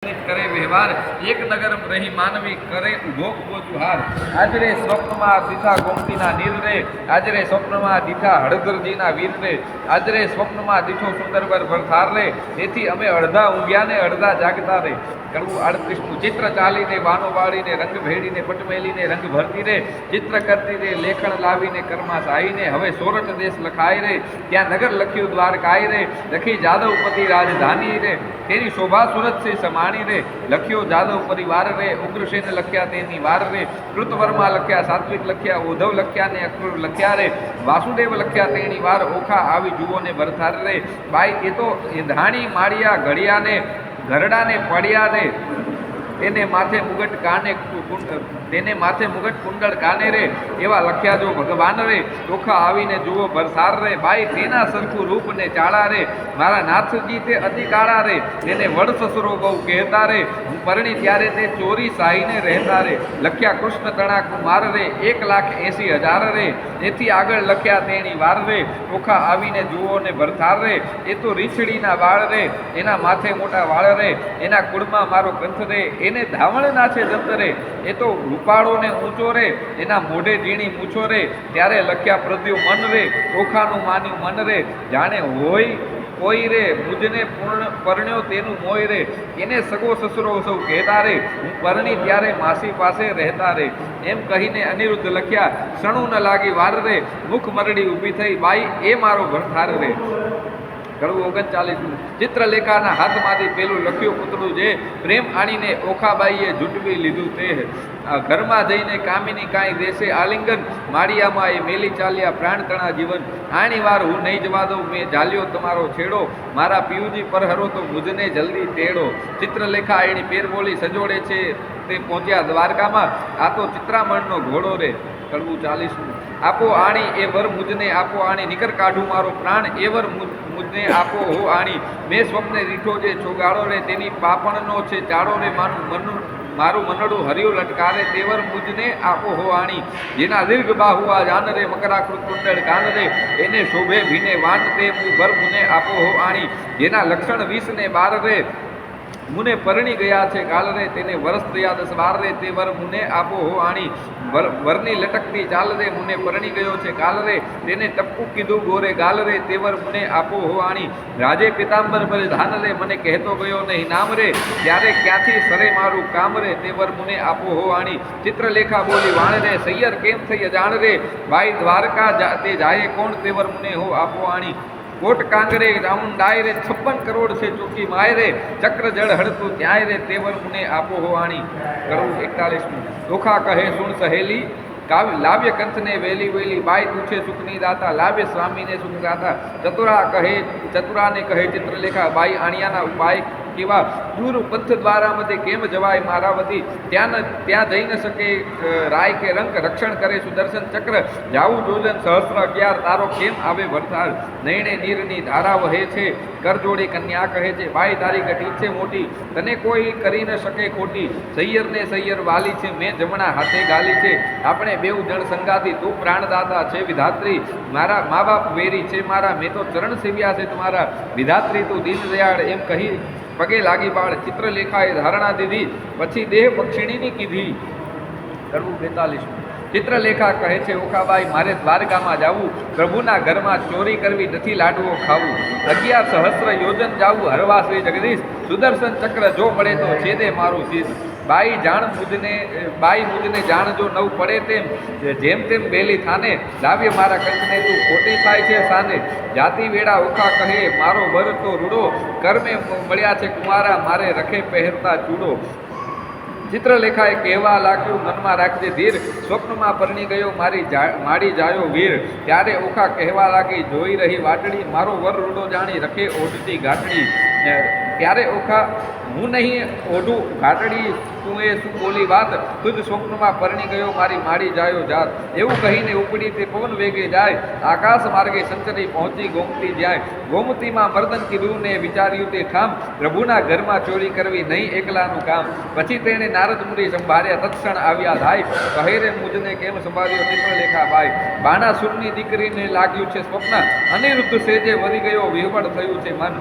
करे व्यवहार एक नगर रही मानवी करे उभो उभो जुहार आजरे स्वप्नमा सीधा गोमतीना नीर रे आजरे स्वप्नमा दीठा हळदरजीना वीर रे आजरे स्वप्नमा दीठो सुंदरवर भरथार रे તેથી અમે અડધા ઊંઘ્યા ને અડધા જાગતા રે કડવું 38 ચિત્ર ચાલીને બાનો વાળીને રંગ ભેડીને પટમેલીને રંગ ભરતી રે ચિત્ર કરતી રે લેખણ લાવીને કર્મા સાહીને હવે સોરઠ દેશ લખાય રે ત્યાં નગર લખ્યું દ્વારકાય રે લખી જાદવપતિ રાજધાની રે તેની શોભા સુરત સે સમાણી રે લખ્યો જાદવ પરિવાર રે ઉગ્રસેન લખ્યા તેની વાર રે કૃતવર્મા લખ્યા સાત્વિક લખ્યા ઉદ્ધવ લખ્યા ને અક્રૂર લખ્યા રે વાસુદેવ લખ્યા તેની વાર ઓખા આવી જુઓ ને ભરથાર રે બાઈ એ તો ધાણી માળિયા ઘડિયાને ઘરડાને પડ્યા રે તેને માથે મુગટ કાને તેને માથે મુગટ કુંડળ કાને રે એવા લખ્યા જો ભગવાન રે ચોખા આવીને જુઓ ભરસાર રે બાઈ તેના સરખું રૂપ ને ચાળા રે મારા નાથજી તે અતિ કાળા રે તેને વડ સસરો બહુ કહેતા રે હું પરણી ત્યારે તે ચોરી સાહીને રહેતા રે લખ્યા કૃષ્ણ તણા કુમાર રે 1,80,000 રે તેથી આગળ લખ્યા તેની વાર રે ચોખા આવીને જુઓ ને ભરસાર રે એ તો રીછડીના વાળ રે એના માથે મોટા વાળ રે એના કુળમાં મારો કંથ રે એને ધાવણના છે દત્ત રે એ તો રૂપાળો ને ઊંચો રે એના મોઢે ઝીણી મૂછો રે ત્યારે લખ્યા પ્રદ્યુ મન રે ચોખાનું માન્યું મન રે જાણે હોય કોઈ રે મુજને પૂર્ણ પરણ્યો તેનું મોય રે એને સગો સસરો સૌ કહેતા રે હું પરણી ત્યારે માસી પાસે રહેતા રે એમ કહીને અનિરુદ્ધ લખ્યા સણું ન લાગી વાર રે મુખ મરડી ઊભી થઈ બાઈ એ મારો ભરથાર રે કડવું 39 ચિત્રલેખાના હાથમાંથી પેલું લખ્યું પુતળું જે પ્રેમ આણીને ઓખાબાઈએ ઝૂંટવી લીધું તે ઘરમાં જઈને કામિની કાંઈ દેશે આલિંગન માળિયામાં એ મેલી ચાલ્યા પ્રાણ તણા જીવન આણી વાર હું નહીં જવા દઉં મેં ઝાલ્યો તમારો છેડો મારા પિયુજી પર હરો તો મુજને જલ્દી તેડો ચિત્રલેખા એની પેર બોલી સજોડે છે તે પહોંચ્યા દ્વારકામાં આ તો ચિત્રામણનો ઘોડો રે કડવું 40 આપો આણી એ વર મુજને આપો આણી નિકર કાઢું મારો પ્રાણ એ વર મુજને આપો હો આણી મેં સ્વપ્ને રીઠો જે છોગાડો રે તેની પાપણનો છે ચાળો રે મારું મનડું હરિયું લટકારે તેવર મુજને આપો હો આણી જેના દીર્ઘ બાહુ આ જાન રે મકરાકૃત કુંડળ કાન રે એને શોભે ભીને વાન તે ભર મુને આપો હો આણી જેના લક્ષણ 20 ને 12 રે મુને પરણી ગયા છે કાલ રે તેને વરસ થયા 10-12 રે તે વર મુને આપો હો આણી વરની લટકતી ચાલ રે મુને પરણી ગયો છે કાલ રે તેને ટપકું કીધું ગોરે ગાલ રે તે વર મુને આપો હો આણી રાજે પિતાંબર પરિધાન રે મને કહેતો ગયો નહીં નામ રે ત્યારે ક્યાંથી સરે મારું કામ રે તે વર મુને આપો હો આણી ચિત્રલેખા બોલી વાણ રે સૈયર કેમ થઈ જાણ રે ભાઈ દ્વારકા તે જાય કોણ તે વર મુને હો આપો આણી કોટ કાંગરે રાઉન્ડ ડાય રે 56 કરોડ છે ચોકી માય રે ચક્ર જળ હડતું ત્યાંય રે તેવર મુને આપો હો આણી કરું 41 ચોખા કહે સુણ સહેલી લાવ્ય કંથને વેલી વેલી બાઈ પૂછે સુખની દાતા લાવ્ય સ્વામીને સુખ દાતા ચતુરાને કહે ચિત્રલેખા બાઈ આણિયાના ઉપાય કેવા દૂર પંથ દ્વારા મધ્ય કેમ જવાય મારાવતી ત્યાં જઈ ન શકે રાય કે રંક રક્ષણ કરે સુદર્શન ચક્ર જાવું જોજન સહસ્ર 11 તારો કેમ આવે વરસાદ નયણે નીરની ધારા વહે છે કરજોડી કન્યા કહે છે બાઈ તારી ગઢી છે મોટી તને કોઈ કરી ન શકે ખોટી સૈયરને સૈયર વાલી છે મેં જમણા હાથે ગાલી છે આપણે બેઉ જણ સંગાતી તું પ્રાણદાતા છે વિધાત્રી મારા મા બાપ વેરી છે મારા મેં તો ચરણ સેવ્યા છે તમારા વિધાત્રી તું દીન દયાળ એમ કહી પગે લાગી બાળ ચિત્રલેખાએ ધારણા દીધી પછી દેહ પક્ષિણીની કીધી કરવું 42 ચિત્રલેખા કહે છે ઓખાબાઈ મારે દ્વારકામાં જાવું પ્રભુના ઘરમાં ચોરી કરવી નથી લાડવો ખાવું 11 સહસ્ર યોજન જાવું હરવા શ્રી જગદીશ સુદર્શન ચક્ર જો મળે તો છેદે મારું શીશ બાઈ મુજને જાણ જો નવ પડે તેમ જેમ તેમ બેલી થાને લાવ્ય મારા કંઠને તું ખોટી થાય છે સાને જાતિ વેડા ઓખા કહે મારો વર તો રૂડો કર્મે મળ્યા છે કુમારા મારે રખે પહેરતા ચૂડો ચિત્રલેખાએ કહેવા લાગ્યું મનમાં રાખજે ધીર સ્વપ્નમાં પરણી ગયો માડી જાયો વીર ત્યારે ઓખા કહેવા લાગી જોઈ રહી વાટડી મારો વર રૂડો જાણી રખે ઓઢતી ઘાટડી ત્યારે ઓખા હું નહીં ઓઢું ઘાટડી તું એ શું બોલી વાત તુજ સ્વપ્નમાં પરણી ગયો મારી માડી જાયો જાત એવું કહીને ઉપડી તે પવન વેગે જાય આકાશ માર્ગે સંચરી પહોંચી ગોમતી જાય ગોમતીમાં મર્દન કીધું ને વિચાર્યું તે ઠામ પ્રભુના ઘરમાં ચોરી કરવી નહીં એકલાનું કામ પછી તેણે નારદ મુનિ સંભાળ્યા તત્ક્ષણ આવ્યા થાય કહે રે મુજને કેમ સંભાળ્યો ચિત્રલેખા બાઈ બાણાસુરની દીકરીને લાગ્યું છે સ્વપ્ન અનિરુદ્ધ સેજે વરી ગયો વિહવળ થયું છે મન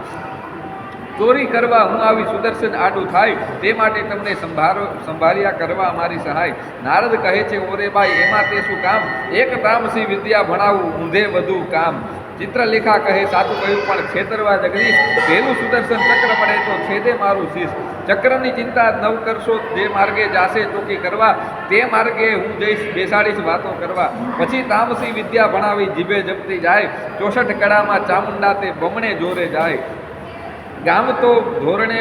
ચોરી કરવા હું આવી સુદર્શન આડું થાય, તે માટે તમને સંભાળ્યા કરવા અમારી સહાય. નારદ કહે છે ઓરે ભાઈ એમાં તે શું કામ, એક તામસી વિદ્યા ભણાવું ઊંધે વધુ કામ. ચિત્રલેખા કહે સાચું કહ્યું પણ છેતરવા જગદીશ, પહેલું સુદર્શન ચક્ર મળે તો છેદે મારું શીશ. ચક્રની ચિંતા નવ કરશો, જે માર્ગે જાશે ચોકી કરવા, તે માર્ગે હું જઈશ બેસાડીશ વાતો કરવા. પછી તામસી વિદ્યા ભણાવી જીભે જપતી જાય, 64 કળામાં ચામુંડા તે બમણે જોરે જાય. ગામ તો ઘોરણે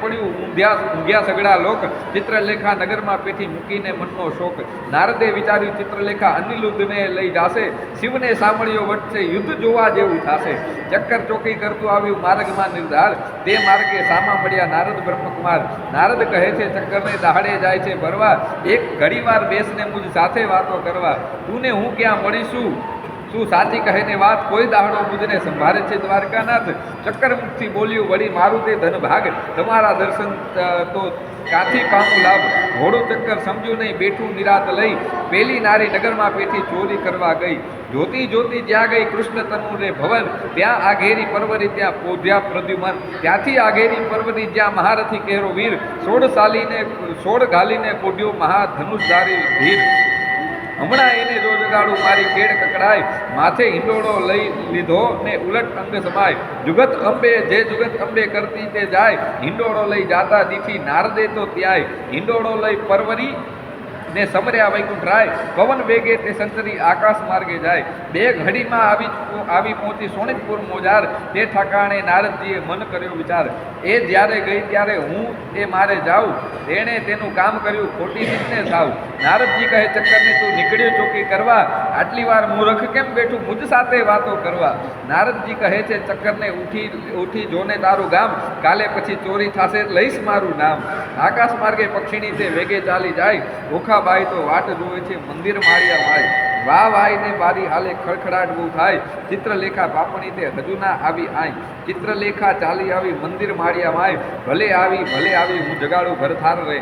પડ્યું ઊંઘ્યા સગડા લોક, ચિત્રલેખા નગરમાં પેઠી મૂકીને મનનો શોક. નારદે વિચાર્યું ચિત્રલેખા અનિરુદ્ધને લઈ જાશે, શિવને સાંભળ્યો વટશે યુદ્ધ જોવા જેવું થાશે. ચક્કર ચોકી કરતું આવ્યું માર્ગમાં નિર્ધાર, તે માર્ગે સામા મળ્યા નારદ બ્રહ્મકુમાર. નારદ કહે છે ચક્કરને દહાડે જાય છે ભરવા, એક ઘડીવાર બેસને મુજ સાથે વાતો કરવા. તું ને હું ક્યાં મળીશું, શું સાચી કહે ને વાત, કોઈ દાહડો મુજને સંભાળે છે દ્વારકાનાથ. ચક્કર મુખથી બોલ્યું વળી મારું તે ધન ભાગ, તમારા દર્શન તો કાથી પામું લાભ. ઘોડું ચક્કર સમજ્યું નહીં બેઠું નિરાત લઈ, પેલી નારી નગરમાં પેઠી ચોરી કરવા ગઈ. જોતી જોતી જ્યાં ગઈ કૃષ્ણ તનુ રે ભવન, ત્યાં આઘેરી પરવરી ત્યાં પોધ્યા પ્રદ્યુમન. ત્યાંથી આઘેરી પરવરી જ્યાં મહારથી કેરો વીર, 16 ઘાલીને પોઢ્યો મહાધનુષધારી ધીર. હમણાં એને જો જગાડું મારી કેડ કકડાય, માથે હિંડોળો લઈ લીધો ને ઉલટ અંગ સમાય. જુગત અંબે જે જુગત અંબે કરતી તે જાય, હિંડોળો લઈ જાતા દીઠી નારદે તો ત્યાંય. હિંડોળો લઈ પરવરી ને સમર્યા વૈકુંઠ રાય, પવન વેગે તે સંતરી આકાશ માર્ગે જાય. 2 ઘડીમાં આવી પહોંચી સોનિતપુર મોજાર, તે ઠાકાણે નારદજીએ મન કર્યો વિચાર. એ જ્યારે ગઈ ત્યારે હું એ મારે જાઉં, તેણે તેનું કામ કર્યું ખોટી રીતને સાવ. નારદજી કહે ચક્કરને તું નીકળ્યો ચોકી કરવા, આટલી વાર મૂર્ખ કેમ બેઠું મુજ સાથે વાતો કરવા. નારદજી કહે છે ચક્કરને ઉઠી જોને તારું ગામ, કાલે પછી ચોરી થશે લઈશ મારું નામ. આકાશ માર્ગે પક્ષીની તે વેગે ચાલી જાય, ઓખાબાઈ તો વાટ જોવે છે મંદિર માળિયા ભાઈ. વાહ વાઈને બારી હાલે ખડખડાટ બહુ થાય, ચિત્રલેખા પાપણી તે હજુ ના આવી આય. ચિત્રલેખા ચાલી આવી મંદિર માળિયા માય, ભલે આવી હું જગાડું ઘર થાર રે.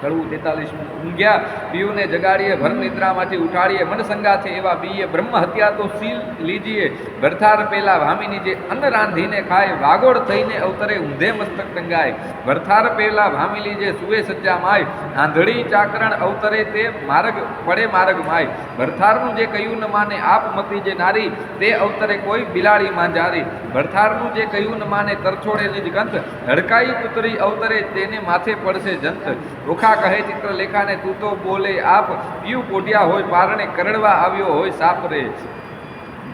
કડવું 43. ઊંઘ્યા પીયુને જગાડીએ, ભર નિદ્રામાંથી ઉઠાડીએ, મન સંગા છે એવા બીએ, બ્રહ્મ હત્યા તો સીલ લીજીએ. ભરથાર પેલા ભામીની જે અન્ન રાંધીને ખાય, વાગોળ થઈને અવતરે ઊંધે મસ્તક ટંગાય. ભરથાર પેલા ભામીલી જે સુવે સજ્જા માય, આંધળી ચાકરણ અવતરે તે માર્ગ પડે માર્ગ માય. ભરથારનું જે કહ્યું ન માને આપ મતી જે નારી, તે અવતરે કોઈ બિલાડી માંજારી. ભરથારનું જે કહ્યું ન માને તરછોડે નિજ ગંત, હડકાઈ ઉતરી અવતરે તેને માથે પડશે જંત. કહે ચિત્રલેખાને તું તો બોલે આપ, પીયું પોઢ્યા હોય પારણે કરડવા આવ્યો હોય સાપ રે.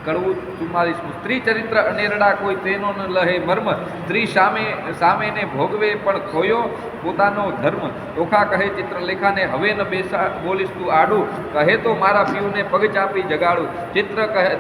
કડવું 44. સ્ત્રી ચરિત્ર અનેરડા કોઈ તેનો ન લહે મર્મ, સ્ત્રી સામે ને ભોગવે પણ ખોયો પોતાનો ધર્મ. ઓખા કહે ચિત્રલેખાને હવે ન બોલીશ તું આડું, કહે તો મારા પીયુને પગ ચાપી જગાડું.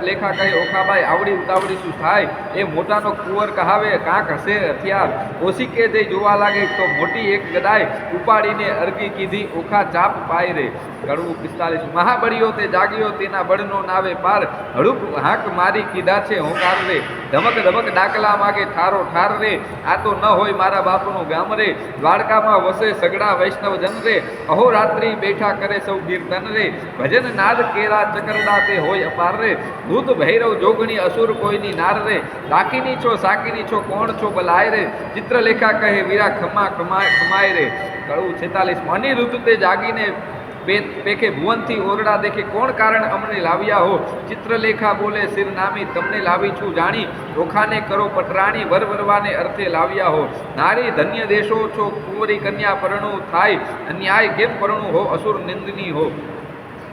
લેખા કહે ઓખાબાઈ આવડી ઉતાવળી શું થાય, એ મોટાનો કુંવર કહાવે કાંક હશે હથિયાર. ઓશિકે જઈ જોવા લાગે તો મોટી એક ગદાય, ઉપાડીને અરગી કીધી ઓખા ચાપ પાય રે. કડવું 45. મહાબળીઓ તે જાગ્યો તેના બળનો નાવે પાર, હડુપ હાક મારી કીધા છે હોકાર રે. ધમક ધમક ડાકલા માગે ઠારો ઠાર રે, આ તો ન હોય મારા બાપનું ગામ રે. દ્વારકામાં વસે સગડા વૈષ્ણવ જન રે, અહોરાત્રી બેઠા કરે સૌ કીર્તન રે. ભજન નાદ કેરા ચકરડા તે હોય અપાર રે, ભૂત ભૈરવ જોગણી અસુર કોઈની નાર રે. સાકીની છો કોણ છો બલાય રે, ચિત્રલેખા કહે વીરા ખમાય રે. કડવું 46. અનિરુદ્ધ તે જાગીને પેખે ભુવનથી ઓરડા દેખે, કોણ કારણ અમને લાવ્યા હો. ચિત્રલેખા બોલે શિર નામી તમને લાવી છું જાણી, ઓખાને કરો પટરાણી વરવાને અર્થે લાવ્યા હો. નારી ધન્ય દેશો છો કુંવરી કન્યા પરણું થાય, અન્યાય કેમ પરણું હો અસુર નિંદની હો.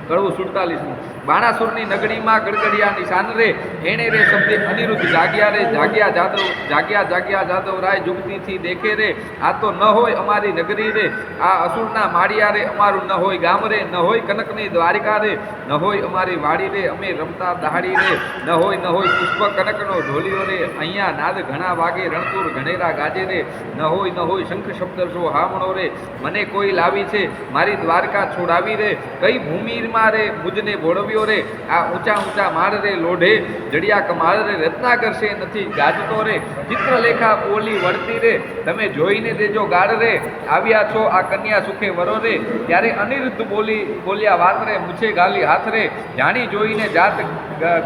કડવું 47. બાણાસુરની નગરીમાં ગડગડિયા નિશાન રે, એણે રે શબ્દે અનિરુદ્ધ જાગ્યા રે. જાગ્યા જાદવ રાય જુગતીથી દેખે રે, આ તો ન હોય અમારી નગરી રે. આ અસુરના માળિયા રે, અમારું ન હોય ગામ રે. ન હોય કનકની દ્વારિકા રે, ન હોય અમારી વાડી રે. અમે રમતા દહાડી રે, ન હોય પુષ્પ કનકનો ઢોલિયો રે. અહીંયા નાદ ઘણા વાગે રણતુર ઘણેરા ગાજે રે. ન હોય શંખ શબ્દ શો હામણો રે. મને કોઈ લાવી છે મારી દ્વારકા છોડાવી રે. કઈ ભૂમિમાં ભૂમિમાં રે મુજને ભોળવ્યો રે આ ઊંચા ઊંચા માળ રે લોઢે જડિયા કમાળ રે રત્નાકર છે નથી ગાજતો રે ચિત્રલેખા બોલી વળતી રે તમે જોઈને દેજો ગાળ રે આવ્યા છો આ કન્યા સુખે વરો રે ત્યારે અનિરુદ્ધ બોલ્યા વાત રે મૂછે ગાલી હાથ રે જાણી જોઈને જાત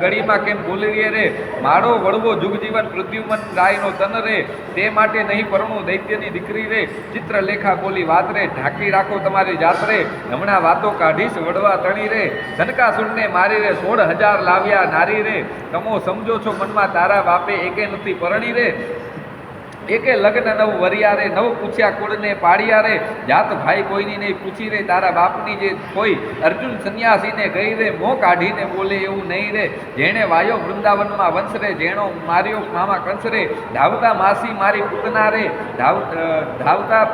ગળીમાં કેમ બોલી રે માળો વળવો જુગજીવન પ્રદ્યુમન રાયનો તન રે તે માટે નહીં પરણું દૈત્યની દીકરી રે ચિત્રલેખા બોલી વાત રે ઢાંકી રાખો તમારી જાત રે હમણાં વાતો કાઢીશ વડવા તણી રે શનકાસુરને મારી રે 16,000 લાવ્યા નારી રે તમો સમજો છો મનમાં તારા બાપે એકે નથી પરણી રે એકે લગ્ન નવ વરિયા રે નવ પૂછ્યા કુળને પાડ્યા રે જાત ભાઈ કોઈની નહીં પૂછી રે તારા બાપની જે કોઈ અર્જુન સંન્યાસીને ગઈ રે મોં કાઢીને બોલે એવું નહીં રે જેણે વાયો વૃંદાવનમાં વંશ રે જેણો માર્યો મામા કંસ રે ધાવતા માસી મારી પૂતના રે ધાવતા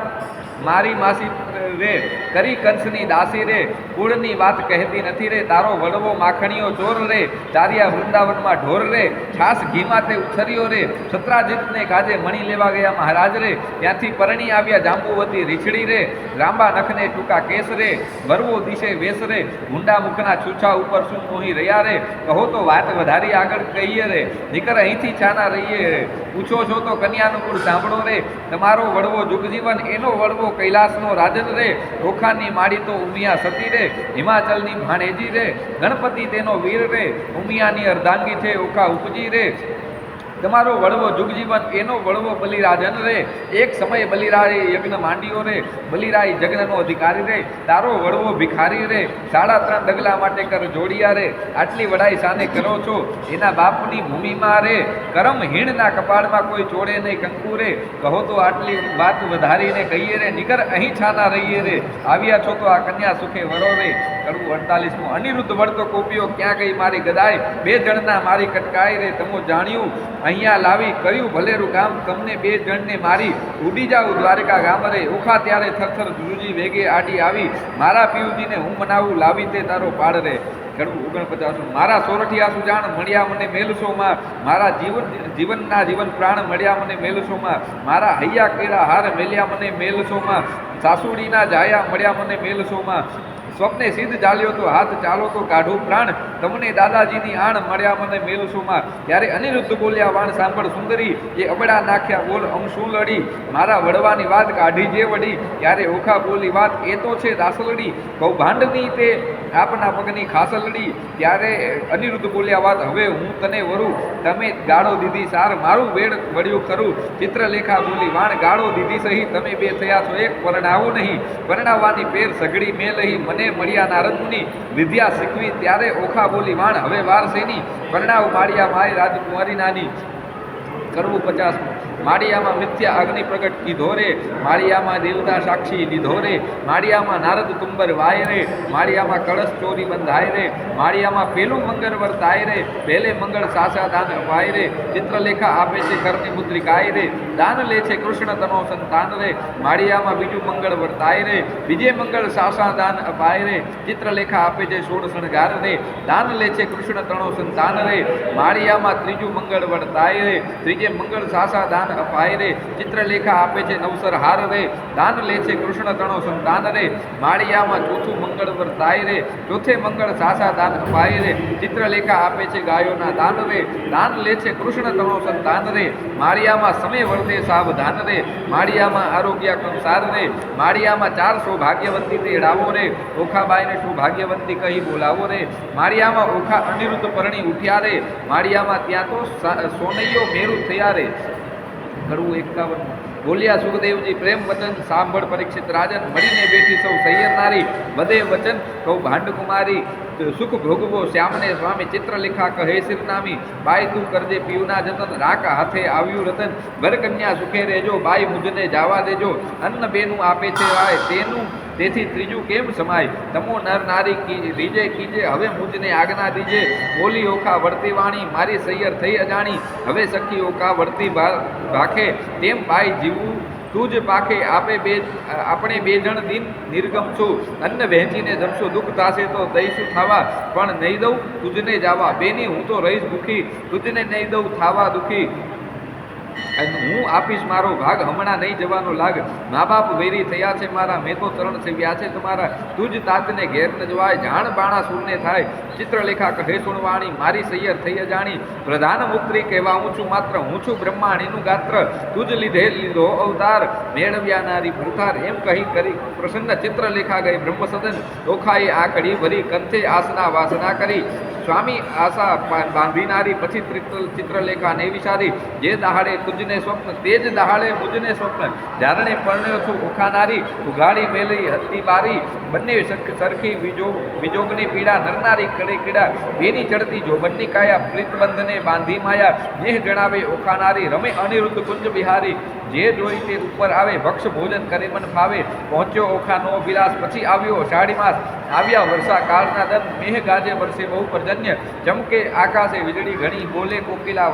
મારી માસી રે કરી કંસની દાસી રે કુળની વાત કહેતી નથી રે તારો વડવો માખણીઓ ચોર રે ચારિયા વૃંદાવનમાં ઢોર રે છાસ ઘીમાં તે ઉછર્યો રે સત્રાજીતને કાજે મણી લેવા ગયા મહારાજ રે ત્યાંથી પરણી આવ્યા જાંબુવતી રીછડી રે લાંબા નખને ટૂંકા કેસ રે વરવો દિશે વેસ રે ગુંડા મુખના છૂછા ઉપર શું મોહી રહ્યા રે કહો તો વાત વધારી આગળ કહીએ રે નીકર અહીંથી છાના રહીએ રે પૂછો છો તો કન્યાનું કુળ સાંભળો રે તમારો વડવો જુગજીવન એનો વડવો કૈલાસનો રાજન રે ઓખાની માડી તો ઉમિયા સતી રે હિમાચલની ભાણેજી રે ગણપતિ તેનો વીર રે ઉમિયાની અર્ધાંગી છે ઓખા ઉપજી રે તમારો વડવો જુગજીવન એનો વડવો બલિરાજન રે એક સમય બલિરાજે યજ્ઞ માંડ્યો રે બલિરાય જગ્નનો અધિકારી રે તારો વડવો ભિખારી રે 3.5 ડગલા માટે કર જોડિયા રે આટલી વડાઈ સાને કરો છો એના બાપની ભૂમિમાં રે કરમ હીણના કપાળમાં કોઈ ચોડે નહીં કંકુ રે કહો તો આટલી વાત વધારીને કહીએ રે નિકર અહીં છાના રહીએ રે આવ્યા છો તો આ કન્યા સુખે વરો રે કડવું 48મું અનિરુદ્ધ વળતો કોપિયો ક્યાં ગઈ મારી ગદાય બે જણના મારી કટકાઈ રે તમો જાણ્યું અહીંયા લાવી કર્યું ભલેરું કામ તમને બે જણને મારી ઉડી જાઉં દ્વારકા ગામ રે ઓખા ત્યારે થરથર ધ્રુજી વેગે આડી આવી મારા પિયુજીને હું મનાવું લાવી તે તારો પાડ રે કડવું 49 મારા સોરઠિયા જાણ મળ્યા મને મેલસોમાં મારા જીવન પ્રાણ મળ્યા મને મેલસોમાં મારા હૈયા કેરા હાર મેલ્યા મને મેલસોમાં સાસુડીના જાયા મળ્યા મને મેલસોમાં સ્વપ્ને સિદ્ધ ચાલ્યો તો હાથ ચાલો તો કાઢું પ્રાણ તમને દાદાજીની આણ મળ્યા મને મેલસોમાં ત્યારે અનિરુદ્ધ બોલ્યા વાણ સાંભળ સુંદરી એ અબડા નાખ્યા બોલ શું લડી મારા વડવાની વાત કાઢી જે વડી ત્યારે ઓખા બોલી વાત એ તો છે દાસલડી કૌભાંડની તે આપના પગની ખાસલડી ત્યારે અનિરુદ્ધ બોલ્યા વાત હવે હું તને વરું તમે ગાળો દીધી સાર મારું વેડ વળ્યું ખરું ચિત્રલેખા બોલી વાણ ગાળો દીધી સહી તમે બે થયા છો એક પરણાવો નહીં પરણાવવાની પેર સગડી મેં લઈ મને મળ્યા નારદની વિદ્યા શીખવી ત્યારે ઓખા બોલી વાણ હવે વાર શેની પરણાવ માળિયા માય રાજકુમારી નાની કરવું 50 માળિયામાં મિથ્યા અગ્નિ પ્રગટ કીધો રે માળિયામાં દેવતા સાક્ષી લીધો રે માળિયામાં નારદ તુંબર વાય રે માળિયામાં કળશ ચોરી બંધાય રે માળિયામાં પેલું મંગળ વર્તાય રે પહેલે મંગળ સાસા દાન અપાય રે ચિત્રલેખા આપે છે કરની મુદ્રિકાય રે દાન લે છે કૃષ્ણ તનો સંતાન રે માળિયામાં બીજું મંગળ વર્તાય રે બીજે મંગળ સાસા દાન અપાય રે ચિત્રલેખા આપે છે 16 શણગાર રે દાન લે છે કૃષ્ણ તણો સંતાન રે માળિયામાં ત્રીજું મંગળ વર્તાય રે ત્રીજે મંગળ સાસા દાન અપાય રે ચિત્રલેખા આપે છે નવસર હાર રે દાન લે છે કૃષ્ણ તણો સંતાન રે માળિયામાં ચોથું મંગળ વર્તાય રે ચોથે મંગળ સાસા દાન અપાય રે ચિત્રલેખા આપે છે ગાયોના દાન રે દાન લે છે કૃષ્ણ તણો સંતાન રે માળિયામાં સમય વર્તે સાવધાન રે માળિયામાં આરોગ્ય કંસાર રે માળિયામાં 4 સૌભાગ્યવંતી તેડાવો રે ઓખાબાઈને સૌભાગ્યવંતી કહી બોલાવો રે માળિયામાં ઓખા અનિરુદ્ધ પરણી ઉઠ્યા રે માળિયામાં ત્યાં તો સોનૈયો મેરું થયા રે કડવું 51 બોલ્યા સુખદેવજી પ્રેમ વચન સાંભળ પરીક્ષિત રાજન મળીને બેઠી સૌ સૈયર નારી વધે વચન કહું ભાંડ કુમારી સુખ ભોગવો શ્યામને સ્વામી ચિત્રલેખા કહે શિરનામી બાઈ તું કરજે પીવના જતન રાખ હાથે આવ્યું રતન ઘર કન્યા સુખે રહેજો બાઈ મુજને જાવા દેજો અન્ન બેનું આપે છે રાય તેનું તેથી ત્રીજું કેમ સમાય તમો નર નારી રીજે કીજે હવે મુજને આજ્ઞા દીજે બોલી ઓખા વળતી વાણી મારી સૈયર થઈ અજાણી હવે સખી ઓખા વળતી ભાખે તેમ બાઈ જીવવું તું જ પાખે આપણે બે જણ દિન નિર્ગમ છું અન્ન વહેંચીને જમશું દુઃખ થશે તો દઈશું થાવા પણ નહીં દઉં તુજને જાવા બેની હું તો રહીશ દુઃખી તુજને નહીં દઉં થાવા દુઃખી અને હું આપીશ મારો ભાગ, હમણાં નહીં જવાનો લાગ. મા બાપ વેરી થયા છે મારા, મેં તો ચરણ સેવ્યા છે તમારા. તુજ તાતને ઘેર ન જવાય, જાણ બાણા સુરને થાય. ચિત્રલેખા કહે સુણવાણી, મારી સૈયર થઈ અજાણી. પ્રધાન પુત્રી કહેવા હું છું માત્ર, હું છું બ્રહ્માણીનું ગાત્ર. તુજ લીધે લીધો અવતાર, મેળવ્યા નારી ભૂતાર. એમ કહી કરી પ્રસન્ન ચિત્રલેખા ગઈ બ્રહ્મ સદન. ઓખાએ આ કડી ભરી, કંથે આસના વાસના કરી. સ્વામી આશા બાંધીનારી, પછી ચિત્રલેખા ને વિચારી. જે દહાડે તુજને સ્વપ્ન, તે જ દહાડે મુજને સ્વપ્ન. જારણે પરણ્યો છું ઓખાનારી, ઉઘાડી મેલી હતી બારી. બંને સરખી વિજોગની પીડા, નરનારી કડે કીડા. બેની ચડતી જોબનની કાયા, પ્રીતબંધને બાંધી માયા. મેહ જણાવે ઓખાનારી, રમે અનિરુદ્ધ કુંજ બિહારી. જે જોઈ તે ઉપર આવે, ભક્ષ ભોજન કરે મન ફાવે. પહોંચ્યો ઓખાનો વિલાસ, પછી આવ્યો અષાઢી માસ. આવ્યા વર્ષા કાળના દન, મેહ ગાજે વર્ષે બહુ પર્જન્ય. ચમકે આકાશે વીજળી ઘણી, બોલે કોકિલા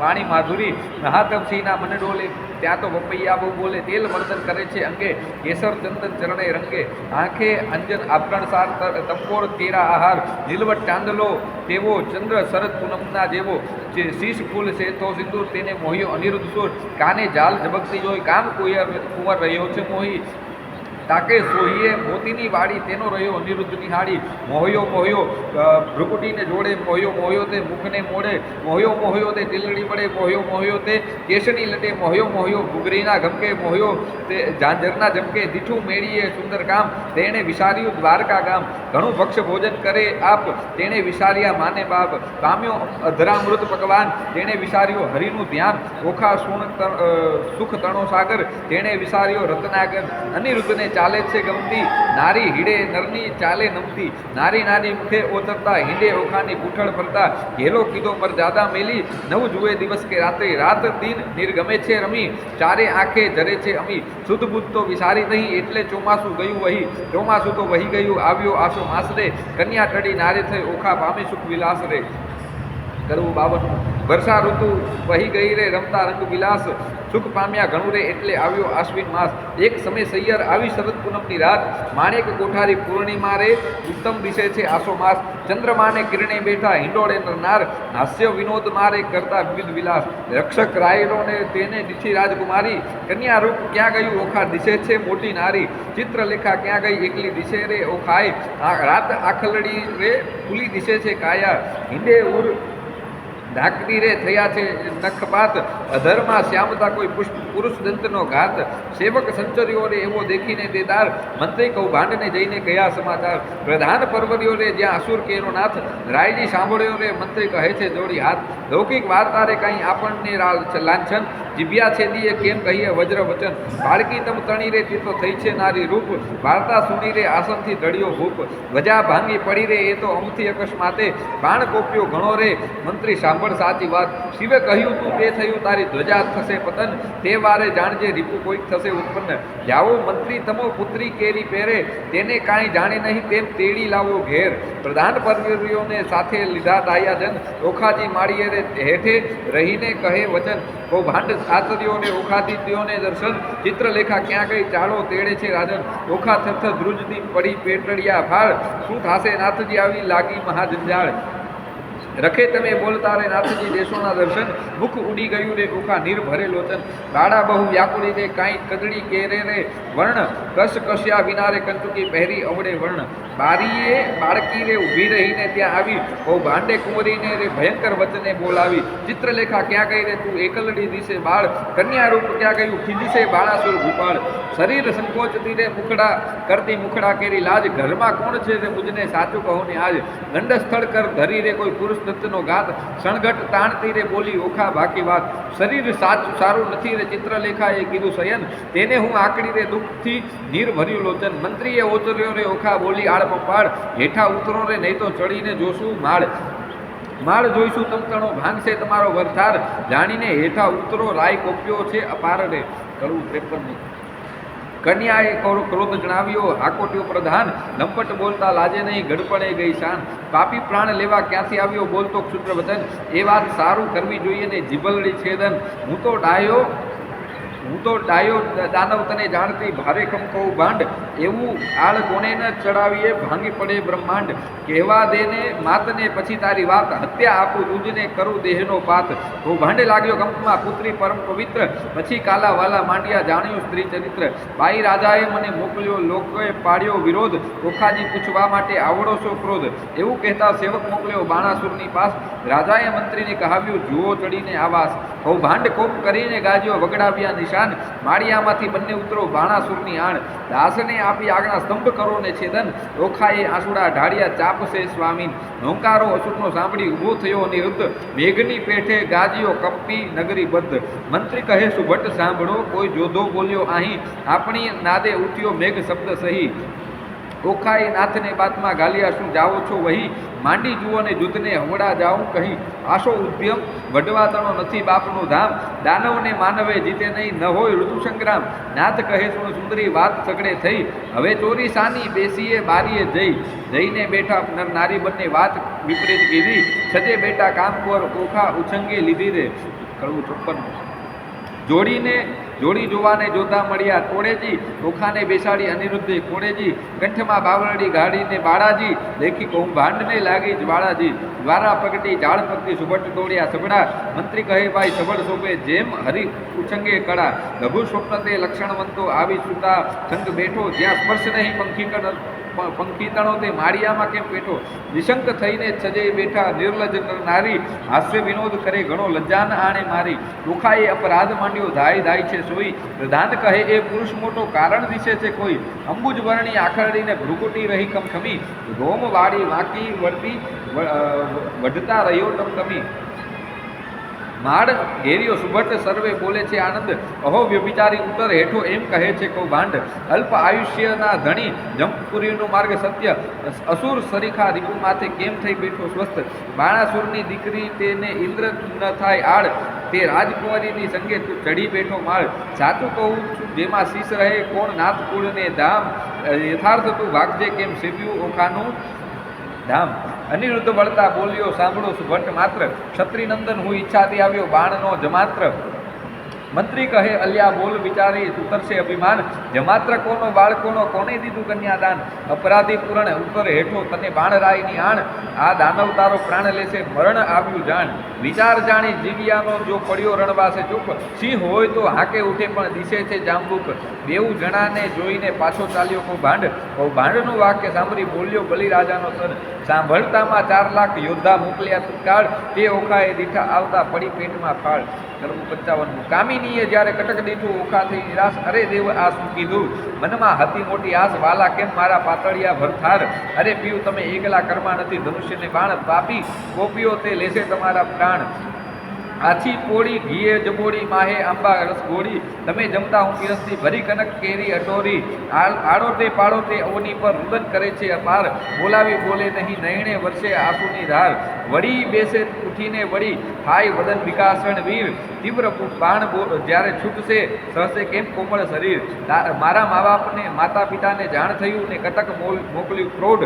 વાણી માધુરી. મહાતપસિંહના મન ડોલે, ત્યાં તો પપૈયા બહુ બોલે. તેલ વર્તન કરે છે અંગે, કેસર ચંદન ચરણે રંગે. આંખે અંજન આભરણ સાર, તંકોર તેરા આહાર. નીલવટ ચાંદલો તેવો, ચંદ્ર શરદ પૂનમના જેવો. જે શીશ ફૂલ છે તો સિંદૂર, તેને મોહ્યો અનિરુદ્ધ સુર. કાને જાલ ઝબકતી જોઈ, કામ કુંવર રહ્યો છે મોહી. તાકે સોહીએ મોતીની વાડી, તેનો રહ્યો અનિરુદ્ધ નિહાળી. મોહ્યો ભ્રુકુટીને જોડે, મોહ્યો તે મુખને મોડે. મોહ્યો તે તિલડી પડે, મોહ્યો તે કેશની લટે. મોહ્યો ઘૂઘરીના ગમકે, મોહ્યો તે ઝાંઝરના જમકે. દીઠું મેળીએ સુંદર કામ, તેણે વિચાર્યું દ્વારકા ગામ. ઘણું ભક્ષ ભોજન કરે આપ, તેણે વિચાર્યા માને બાપ. પામ્યો અધરામૃત ભગવાન, તેણે વિચાર્યો હરિનું ધ્યાન. ઓખા સુખ તણો સાગર, તેણે વિચાર્યો રત્નાગર. અનિરુદ્ધને ચાલે છે ગમતી, નારી હીડે નરની ચાલે નમતી. નારી મુખે ઓતરતા, હિંડે ઓખાની પૂંછડ ફરતા. ઘેલો કીધો પર જાદા મેલી, નવ જુએ દિવસ કે રાત્રે. રાત દિન નિર્ગમે છે રમી, ચારે આંખે જરે છે અમી. શુદ્ધ બુદ્ધ તો વિસારી નહીં, એટલે ચોમાસું ગયું વહી. ચોમાસું તો વહી ગયું, આવ્યો આશો માસ રે. કન્યા ટળી નારે થઈ, ઓખા પામે સુખ વિલાસ રે. કરવું 52. વર્ષા ઋતુ વહી ગઈ રે, રમતા રંગ વિલાસ. સુખ પામ્યા ઘણું રે, એટલે આવ્યો આશ્વિન માસ. એક સમય સૈયર આવી શરદ પૂનમની રાત. માણેક કોઠારી પૂર્ણિમા રે, ઉત્તમ દિશે છે આસો માસ. ચંદ્રમાને કિરણે બેઠા, હિંડોળે નરનાર. હાસ્ય વિનોદ મારે કરતા વિવિધ વિલાસ. રક્ષક રાયરો ને તેને દીઠી રાજકુમારી. કન્યા રૂપ ક્યાં ગયું ઓખા, દિશે છે મોટી નારી. ચિત્રલેખા ક્યાં ગઈ એકલી, દિશે રે ઓખાય. રાત આખલડી રે, ખુલી દિશે છે કાયા. હિંડે ઉર ઢાકડી રે, થયા છે નખપાત. અધરમાં શ્યામતા કોઈ પુરુષ દંતનો ઘાત. સેવક સંચર્યો રે, એવો દેખીને દેદાર. મંત્રી કૌભાંડને જઈને કયા સમાચાર. પ્રધાન પરવર્યો રે, જ્યાં અસુર કેરો નાથ. રાયજી સાંભળ્યો રે, મંત્રી કહે છે જોડી હાથ. લૌકિક વાર્તા રે, કાંઈ આપણને લાંછન. જીભ્યા છેદીએ કેમ કહીએ વજ્ર વચન. બાળકી તમ તણી રે, તે તો થઈ છે નારી રૂપ. વાર્તા સુની રે, આસનથી ઢળ્યો ભૂપ. વજા ભાંગી પડી રે, એ તો અમથી અકસ્માતે. બાણ કોપ્યો ઘણો રે, મંત્રી સાંભળ સાચી વાત. શિવે કહ્યું તું તે થયું, તારી ધ્વજા થશે પતન. તે વારે જાણજે, રીપુ કોઈક થશે ઉત્પન્ન. જાઓ મંત્રી તમો પુત્રી કેરી પહેરે, તેને કાંઈ જાણે નહીં તેમ તેડી લાવો ઘેર. પ્રધાન પરવીરોને સાથે લીધા દાયા જન. ઓખાજી માળીએ રે હેઠે રહીને કહે વચન. કૌભાંડ આચર્યોને ઓખાદિત્યોને દર્શન. ચિત્રલેખા ક્યાં ગઈ ચાલો તેડે છે રાજન. ઓખા થર ધ્રુજતી પડી પેટડિયા ફાળ. શું થાશે નાથજી આવી લાગી મહાજંજાળ. રખે તમે બોલતા રે નાથજી દેશોના દર્શન. મુખ ઉડી ગયું રે ઓખા નીર ભરે લોચન. બાળા બહુ વ્યાકુળી રે, કાંઈ કદડી કેરે રે વર્ણ. કશ્યા વિના રે, કંચુકી પહેરી અવડે વર્ણ. બારીએ બાળકી રે ઊભી રહીને ત્યાં આવી. બહુ ભાંડે કુંવરીને રે ભયંકર વચને બોલાવી. ચિત્રલેખા ક્યાં ગઈ રે, તું એકલડી દિશે બાળ. કન્યા રૂપ ક્યાં ગયું, ખીજીશે બાળાસુર ભૂપાળ. શરીર સંકોચતી રે, મુખડા કરતી મુખડા કેરી લાજ. ઘરમાં કોણ છે રે, મુજને સાચું કહો ને આજ. ગંડ સ્થળ કર ધરી રે, કોઈ પુરુષ દત્તનો ગાત. સણઘટ તાણતી રે, બોલી ઓખા બાકી વાત. શરીર સારું નથી રે, ચિત્રલેખાએ કીધું શયન. તેને હું આકડી રે, દુઃખથી નીર ભર્યું લોચન. મંત્રીએ ઓતર્યો રે ઓખા, બોલી આળ પંપાળ. હેઠા ઉતરો રે, નહીં તો ચડીને જોશું માળ. માળ જોઈશું તમતણો, ભાંગશે તમારો વરથાર. જાણીને હેઠા ઉતરો, રાય કોપ્યો છે અપાર રે. કરવું 53. કન્યાએ ક્રોધ જણાવ્યો, હાકોટ્યો પ્રધાન. લંપટ બોલતા લાજે નહીં, ગડપડે ગઈ શાન. પાપી પ્રાણ લેવા ક્યાંથી આવ્યો, બોલતો ક્ષુદ્ર વચન. એ વાત સારું કરવી જોઈએ ને જીભલડી છેદન. હું તો ડાયો હું તો ડાયો દાનવ તને જાણતી ભારે ખમ કહું ભાંડ એવું આળ કોને ન ચડાવીએ ભાંગી પડે બ્રહ્માંડ કહેવા દેને માતને પછી તારી વાત હત્યા આપું તુજને કરું દેહનો પાત હું ભાંડે લાગ્યો કંપમાં પુત્રી પરમ પવિત્ર પછી કાલા વાલા માંડ્યા જાણ્યું સ્ત્રી ચરિત્ર બાઈ રાજાએ મને મોકલ્યો લોકોએ પાડ્યો વિરોધ ઓખાજી પૂછવા માટે આવડો છો ક્રોધ એવું કહેતા સેવક મોકલ્યો બાણાસુરની પાસ રાજાએ મંત્રીને કહાવ્યું જુઓ ચડીને આવાસ હું ભાંડ કોપ કરીને ગાજ્યો વગડાવ્યા નિશાન માળિયામાંથી બંને ઉતરો બાણાસુરની આણ દાસને આપી આગના સ્તંભ કરો ને છેદન ઓખાએ આંસુડા ઢાળ્યા ચાપસે સ્વામીન નોંકારો અસુરનો સાંભળી ઊભો થયો નિરુદ્ધ મેઘની પેઠે ગાજ્યો કંપી નગરી બદ્ધ મંત્રી કહે સુભટ સાંભળો કોઈ જોધો બોલ્યો અહીં આપણી નાદે ઉઠ્યો મેઘ શબ્દ સહી ઓખાએ નાથને બાતમાં ગાલિયા શું જાઓ છો વહી માંડી જુઓ ને જુદ્ધને હવડા જાઉં કહી આશો ઉદ્યમ વડવા તણો નથી બાપનું ધામ દાનવને માનવે જીતે નહીં ન હોય ઋતુ સંગ્રામ નાથ કહે શું સુંદરી વાત સગડે થઈ હવે ચોરી સાની બેસીએ બારીએ જઈને બેઠા નર નારી બંને વાત વિપરીત કીધી સજે બેટા કામ પર ઓખા ઉછંગે લીધી રે કડવું 54 જોડી જોવાને જોતા મળ્યા ટોળેજી ઓખાને બેસાડી અનિરુદ્ધે કોળેજી કંઠમાં બાવરડી ગાડીને બાળાજી દેખી કહું ભાંડને લાગી જ્વાળાજી દ્વારા પગટી ઝાડ પગતી સુભટ દોડ્યા સબડા મંત્રી કહે ભાઈ સબળ શોભે જેમ હરી ઉછંગે કળા લઘુ સ્વપ્ન તે લક્ષણવંતો આવી સુતા સંગ બેઠો જ્યાં સ્પર્શ નહીં પંખીતણો તે માળિયામાં કેમ બેઠો નિશંક થઈને સજે બેઠા નિર્લજ નારી હાસ્ય વિનોદ કરે ઘણો લજ્જાન આણે મારી ઓખાએ અપરાધ માંડ્યો ધાય ધાય છે સોઈ પ્રધાન કહે એ પુરુષ મોટો કારણ દિશે છે કોઈ અંબુજ વર્ણી આખરડીને ભ્રુકુટી રહી ખમી રોમ વાળી વાંકી વળતી વઢતા રહ્યો ટમટમી માડ ઘેરિયો સુભટ સર્વે બોલે છે આનંદ અહો વ્યભિચારી ઉત્તર હેઠો એમ કહે છે કૌભાંડ અલ્પ આયુષ્યના ધણી જંપપુરીનો માર્ગ સત્ય અસુર સરીખા રીપુ માથે કેમ થઈ બેઠો સ્વસ્થ બાણાસુરની દીકરી તેને ઇન્દ્ર ન થાય આડ તે રાજકુંવરીની સંગે તું ચડી બેઠો માળ સાચું કહું છું જેમાં શીશ રહે કોણ નાથ કુળને ધામ યથાર્થ તું ભાગજે કેમ સેવ્યું ઓખાનું ધામ અનિરુદ્ધ વળતા બોલ્યો સાંભળો સુભટ માત્ર ક્ષત્રિનંદન હું ઈચ્છાથી આવ્યો બાણનો જમાત્ર મંત્રી કહે અલ્યા બોલ વિચારી ઉતરશે અભિમાન જમાત્ર કોનો બાળકોનો કોને દીધું કન્યાદાન અપરાધી પૂરણ ઉપર હેઠો તને બાણરાયની આણ આ દાનવ તારો પ્રાણ લેશે મરણ આવ્યું જાણ વિચાર જાણી જીવ્યાનો જો પડ્યો રણવાસે ચૂપ સિંહ હોય તો હાકે ઉઠે પણ દિશે છે જાંબુક બેઉ જણાને જોઈને પાછો ચાલ્યો કૌભાંડનું વાક્ય સાંભળી બોલ્યો બલિરાજાનો સર સાંભળતામાં 4 લાખ યોદ્ધા મોકલ્યા તત્કાળ તે ઓખાએ દીઠા આવતા પડી પેટમાં ફાળ 55 કામિનીએ જ્યારે કટક દીઠું ઓખા થઈ નિરાશ અરે દેવ આ શું કીધું મનમાં હતી મોટી આસ વાલા કેમ મારા પાતળિયા ભરથાર અરે પીયું તમે એકલા કર્મા નથી ધનુષ્યને બાણ પાપી કોપીઓ તે લેશે તમારા પ્રાણ આછી પોળી ઘીએ જબોડી માહે આંબા રસ ગોળી તમે જમતા હું પીરસતી ભરી કનક કેરી અટોરી આડો તે પાડો તે અવની પર રુદન કરે છે અપાર બોલાવી બોલે નહીં નયણે વર્ષે આંસુની ધાર વળી બેસે ઉઠીને વળી થાય વદન વિકાસણ વીર તીવ્ર બાણ જ્યારે છૂટશે સહસે કેમ કોમળ શરીર મારા મા બાપને માતા પિતાને જાણ થયું ને કટક મોકલ્યું ક્રોધ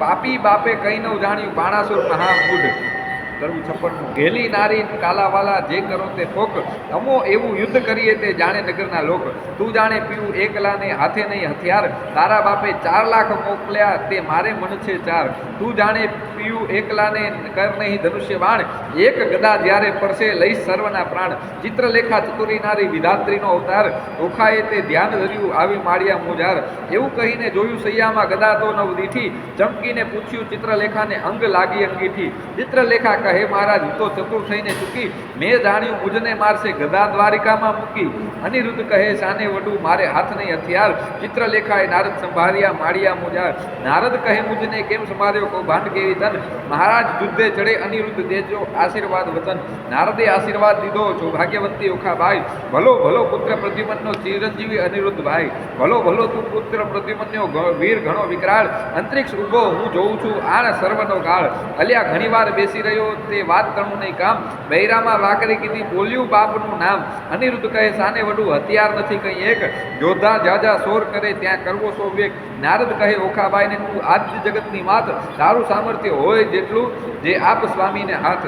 પાપી બાપે કઈ ન જાણ્યું બાણાસુર મહામૂઢ 56 ઘેલી નારી કાલાવાલા જે કરો તે ઠોક અમો એવું યુદ્ધ કરીએ તે જાણે નગરના લોક તું જાણે પીવું એકલાને હાથે નહીં હથિયાર તારા બાપે 4 લાખ મોકલ્યા તે મારે મન છે 4 તું જાણે પીવું એકલાને કર નહીં ધનુષ્ય બાણ એક ગદા જ્યારે પરસે લઈ સર્વના પ્રાણ ચિત્રલેખા ચતુરી નારી વિધાત્રીનો અવતાર ઓખાએ તે ધ્યાન ધર્યું આવી માળિયા મોજાર એવું કહીને જોયું સૈયામાં ગદા તો નવ દીઠી ચમકીને પૂછ્યું ચિત્રલેખાને અંગ લાગી અંગીઠી ચિત્રલેખા કહે મહારાજ તો ચતુર થઈને ચૂકી મેં જાણ્યું મુજને મારશે ગદા દ્વારિકામાં મૂકી અનિરુદ્ધ કહે સાને વડું મારે હાથ નહીં હથિયાર ચિત્રલેખાએ નારદ સંભાળ્યા માળિયા મોજાર નારદ કહે મુજને કેમ સંભાળ્યો કૌભાંડ કેવી ધન મહારાજ યુદ્ધે ચડે અનિરુદ્ધ દેજો આશીર્વાદ વચન નારદે આશીર્વાદ દીધો સૌભાગ્યવંતી ઓખાભાઈ ભલો ભલો પુત્ર પ્રદ્યુમ્નનો ચિરંજીવી અનિરુદ્ધ ભાઈ ભલો ભલો તું પુત્ર પ્રદ્યુમ્નનો વીર ઘણો વિકરાળ અંતરિક્ષ ઉભો હું જોઉં છું આણ સર્વનો ગાળ અલ્યા ઘણીવાર બેસી રહ્યો તે વાત કરવું નહીં કામ બૈરામાં વાકરી કીધી બોલ્યું બાપનું નામ અનિરુદ્ધ કહે સાને વડું હથિયાર નથી કંઈ એક જોધા જાજા સોર કરે ત્યાં કરવો સો વેગ નારદ કહે ઓખાબાઈને તું આદ્ય જગતની માત તારું સામર્થ્ય હોય જેટલું જે આપ સ્વામીને હાથ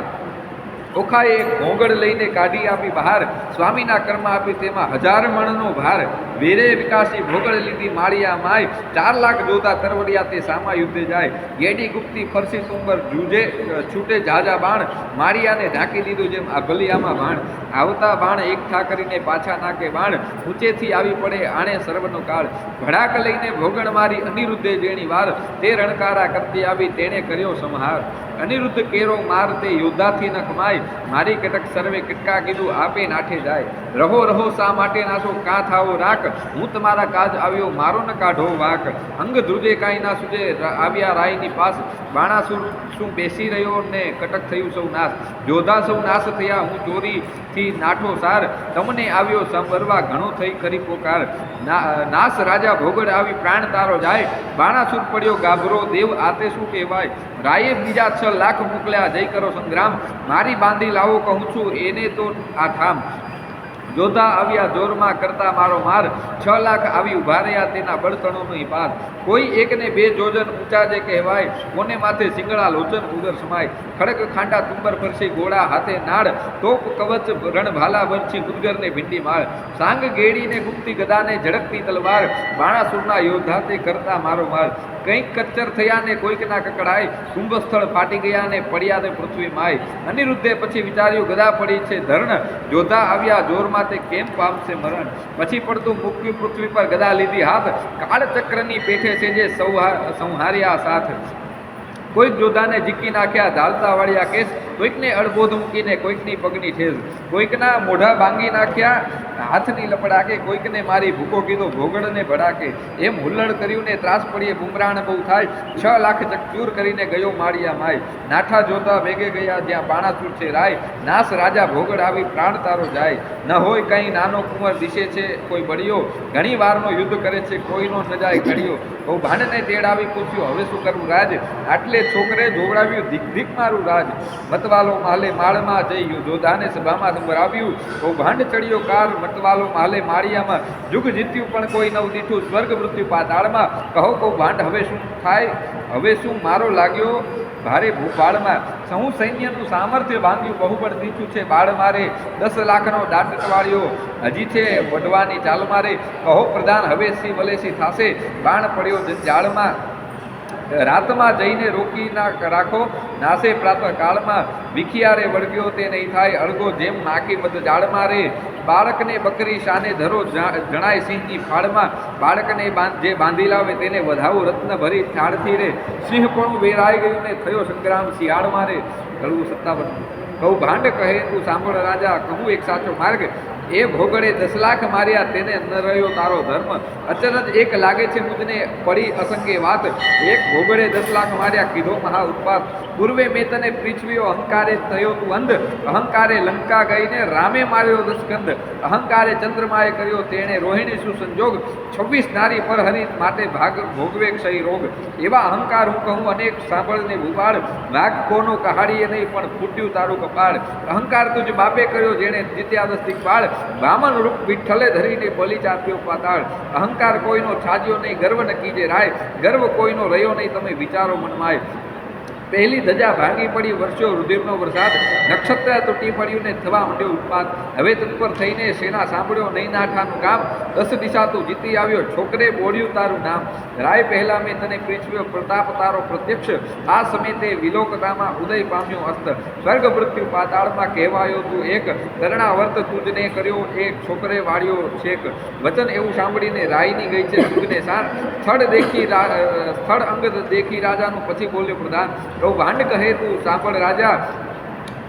ઓખાએ એક ઘોંગડ લઈને કાઢી આપી બહાર, સ્વામીના કર્મ આપી તેમાં 1000 મણનો ભાર, વીરે વિકાસી ભોગળ લીધી માળિયા માય, 4 લાખ જોતા તરવડિયા તે સામા યુદ્ધે જાય, ગેડી ગુપ્તી ફરસી તુંબર જૂજે છૂટે જાજા બાણ, માળિયાને ઢાંકી દીધું જેમ આ ભલિયામાં બાણ, આવતા બાણ એક ઠા કરીને પાછા નાકે બાણ, ઊંચેથી આવી પડે આણે સર્વનો કાળ, ભડાક લઈને ભોગણ મારી અનિરુદ્ધે જેણી વાર, તે રણકારા કરતી આવી તેણે કર્યો સંહાર, અનિરુદ્ધ કેરો માર તે યોદ્ધાથી ન કમાય, મારી કટક સર્વે કટકા કીધું આપે નાઠે જાય, રહો રહો શા માટે નાશો કાં થાવો રાખ, હું તમારા કાજ આવ્યો મારો ન કાઢો વાક, અંગ ધ્રુજે કાંઈ ના સુજે આવ્યા રાયની પાસ, બાણાસુર શું બેસી રહ્યો ને કટક થયું સૌ નાશ, યોદ્ધા સૌ નાશ થયા હું ચોરીથી નાઠો સાર, તમને આવ્યો સંવરવા ઘણો થઈ કરી પોકાર, નાશ રાજા ભોગડ આવી પ્રાણ તારો જાય, બાણાસુર પડ્યો ગાભરો દેવ આતે શું કહેવાય, રાયે બીજા 6 લાખ મોકલ્યા જય કરો સંગ્રામ, મારી બાંધી લાવો કહું છું એને તો આ થામ, યોદ્ધા આવ્યા જોરમાં કરતા મારો માર, 6 લાખ આવી ઉભા રહ્યા તેના બળતણોનો પાર, કોઈ એકને 2 જોજન ઊંચા જે કહેવાય, કોને માથે સિંગડા લોચન ઉદર સમાય, ખડક ખાંડા તુંબર ફરસી ઘોડા હાથે નાળ, તોપ કવચ રણ ભાલા વરછી ઉદગરને ભીંડી માળ, સાંગ ગેડીને ગુપ્તી ગદાને ઝડપતી તલવાર, બાણાસુરના યોદ્ધા તે કરતા મારો માર, કંઈક કચ્ચર થયા ને કોઈકના કકડાય, કુંભસ્થળ ફાટી ગયા ને પડ્યા તે પૃથ્વી માય, અનિરુદ્ધે પછી વિચાર્યું ગદા પડી છે ધરણ, યોદ્ધા આવ્યા જોરમાં તે કેમ પામશે મરણ, પછી પડતું મૂક્યું પૃથ્વી પર ગદા લીધી હાથ, કાળચક્રની પેઠે છે જે સંહાર્યા સાથ, કોઈક યોદ્ધાને જીકી નાખ્યા ધાલતા વાળ્યા કેસ, કોઈકને અડબોધ મૂકીને કોઈકની પગની ઠેસ, કોઈકના મોઢા ભાંગી નાખ્યા હાથની લપડાકે, કોઈકને મારી ભૂકો કીધો ભોગડને ભડાકે, એમ હુલ્લડ કર્યું ને ત્રાસ પડીએ બુમરાણ બહુ થાય, 6 લાખ ચકચૂર કરીને ગયો માળિયા માય, નાઠા જોતા વેગે ગયા જ્યાં બાણાસુર છે રાય, નાશ રાજા ભોગડ આવી પ્રાણ તારો જાય, ન હોય કંઈ નાનો કુંવર દિશે છે કોઈ બળિયો, ઘણી વારનો યુદ્ધ કરે છે કોઈનો ન જાય ઘડિયો, બહુ ભાંડને તેડાવી પૂછ્યું હવે શું કરવું રાજ, આટલે છોકરે જોવડાવ્યું ધીક ધીક મારું રાજ, મતવાલો માલે માળમાં જઈ યોદ્ધાને સભામાં સંભળાવ્યું, બહુ ભાંડ ચડ્યો કાર મતવાલો માલે માળિયામાં, જુગ જીત્યું પણ કોઈ નવ દીઠું સ્વર્ગ મૃત્યુ પાતાળમાં, કહો કહું ભાંડ હવે શું થાય, હવે શું મારો લાગ્યો ભારે ભૂપાળમાં, સહુ સૈન્યનું સામર્થ્ય ભાંગ્યું બહુબળ દીઠું છે બાળ મારે, 10 લાખનો દાટ વાળ્યો હજી છે વઢવાની ચાલ મારે, કહો પ્રધાન હવે સી વલેસી થાશે, બાણ પડ્યો જંજાળમાં, રાતમાં જઈને રોકી ના રાખો નાસે પ્રાતઃ કાળમાં, વિખિયારે વળગ્યો તે નહીં થાય અળગો જેમ નાખી બધ જાળમાં રે, બાળકને બકરી શાને ધરો જણાય સિંહની ફાળમાં, બાળકને જે બાંધી લાવે તેને વધાવો રત્ન ભરી ઠાળથી રે, સિંહ પણ વેરાઈ ગયું ને થયો સંગ્રામ શિયાળમાં રે, કળવું 57, કહું ભાંડ કહે તું સાંભળ રાજા, કહું એક સાચો માર્ગ, એ ભોગડે 10 લાખ માર્યા તેને ન રહ્યો તારો ધર્મ, અચરજ એક લાગે છે મુજને પડી અસંગે વાત, એક ભોગડે 10 લાખ માર્યા કીધો મહા ઉત્પાત, પૂર્વે મેં તને પૃથ્વીઓ અહંકારે થયો તું અંધ, અહંકારે લંકા ગઈને રામે માર્યો 10 કંદ, અહંકારે ચંદ્રમાએ કર્યો તેણે રોહિણી સુસંજોગ, 26 નારી પર હરી માટે ભાગ ભોગવે ક્ષય રોગ, એવા અહંકાર હું કહું અનેક સાંભળને ભૂપાળ, વાઘ કોનો કહાડીએ નહીં પણ ફૂટ્યું તારું કપાળ, અહંકાર તુજ બાપે કર્યો જેણે જીત્યા 10 દિગ્પાળ, વામન રૂપ વિઠ્ઠલે ધરીને બલી ચાપ્યો પાતાળ, અહંકાર કોઈનો છાજ્યો નહીં ગર્વ ન કીજે રાય, ગર્વ કોઈનો રહ્યો નહીં તમે વિચારો મનમાય, પહેલી ધજા ભાંગી પડી વર્ષો રુધિરનો વરસાદ, નક્ષત્ર તૂટી પડ્યું ને થવા માંડ્યો ઉત્પાદ, હવે તત્પર થઈને સેના સાંભળ્યો નહીં નાઠાનું કામ, 10 દિશા તું જીતી આવ્યો છોકરે બોલ્યું તારું નામ, રાય પહેલા મેં તને પૃથ્વીઓ પ્રતાપ તારો પ્રત્યક્ષ, આ સમેતે વિલોકતામાં ઉદય પામ્યો અસ્ત, સ્વર્ગ મૃત્યુ પાતાળમાં કહેવાયો તું એક, કરણાવર્ત તુજને કર્યો એક છોકરે વાળ્યો છેક, વચન એવું સાંભળીને રાયની ગઈ છે સુગને સાર, સ્થળ અંગદ દેખી રાજાનું પછી બોલ્યો પ્રધાન, કહું ભાંડ કહે તું સાંભળ રાજા,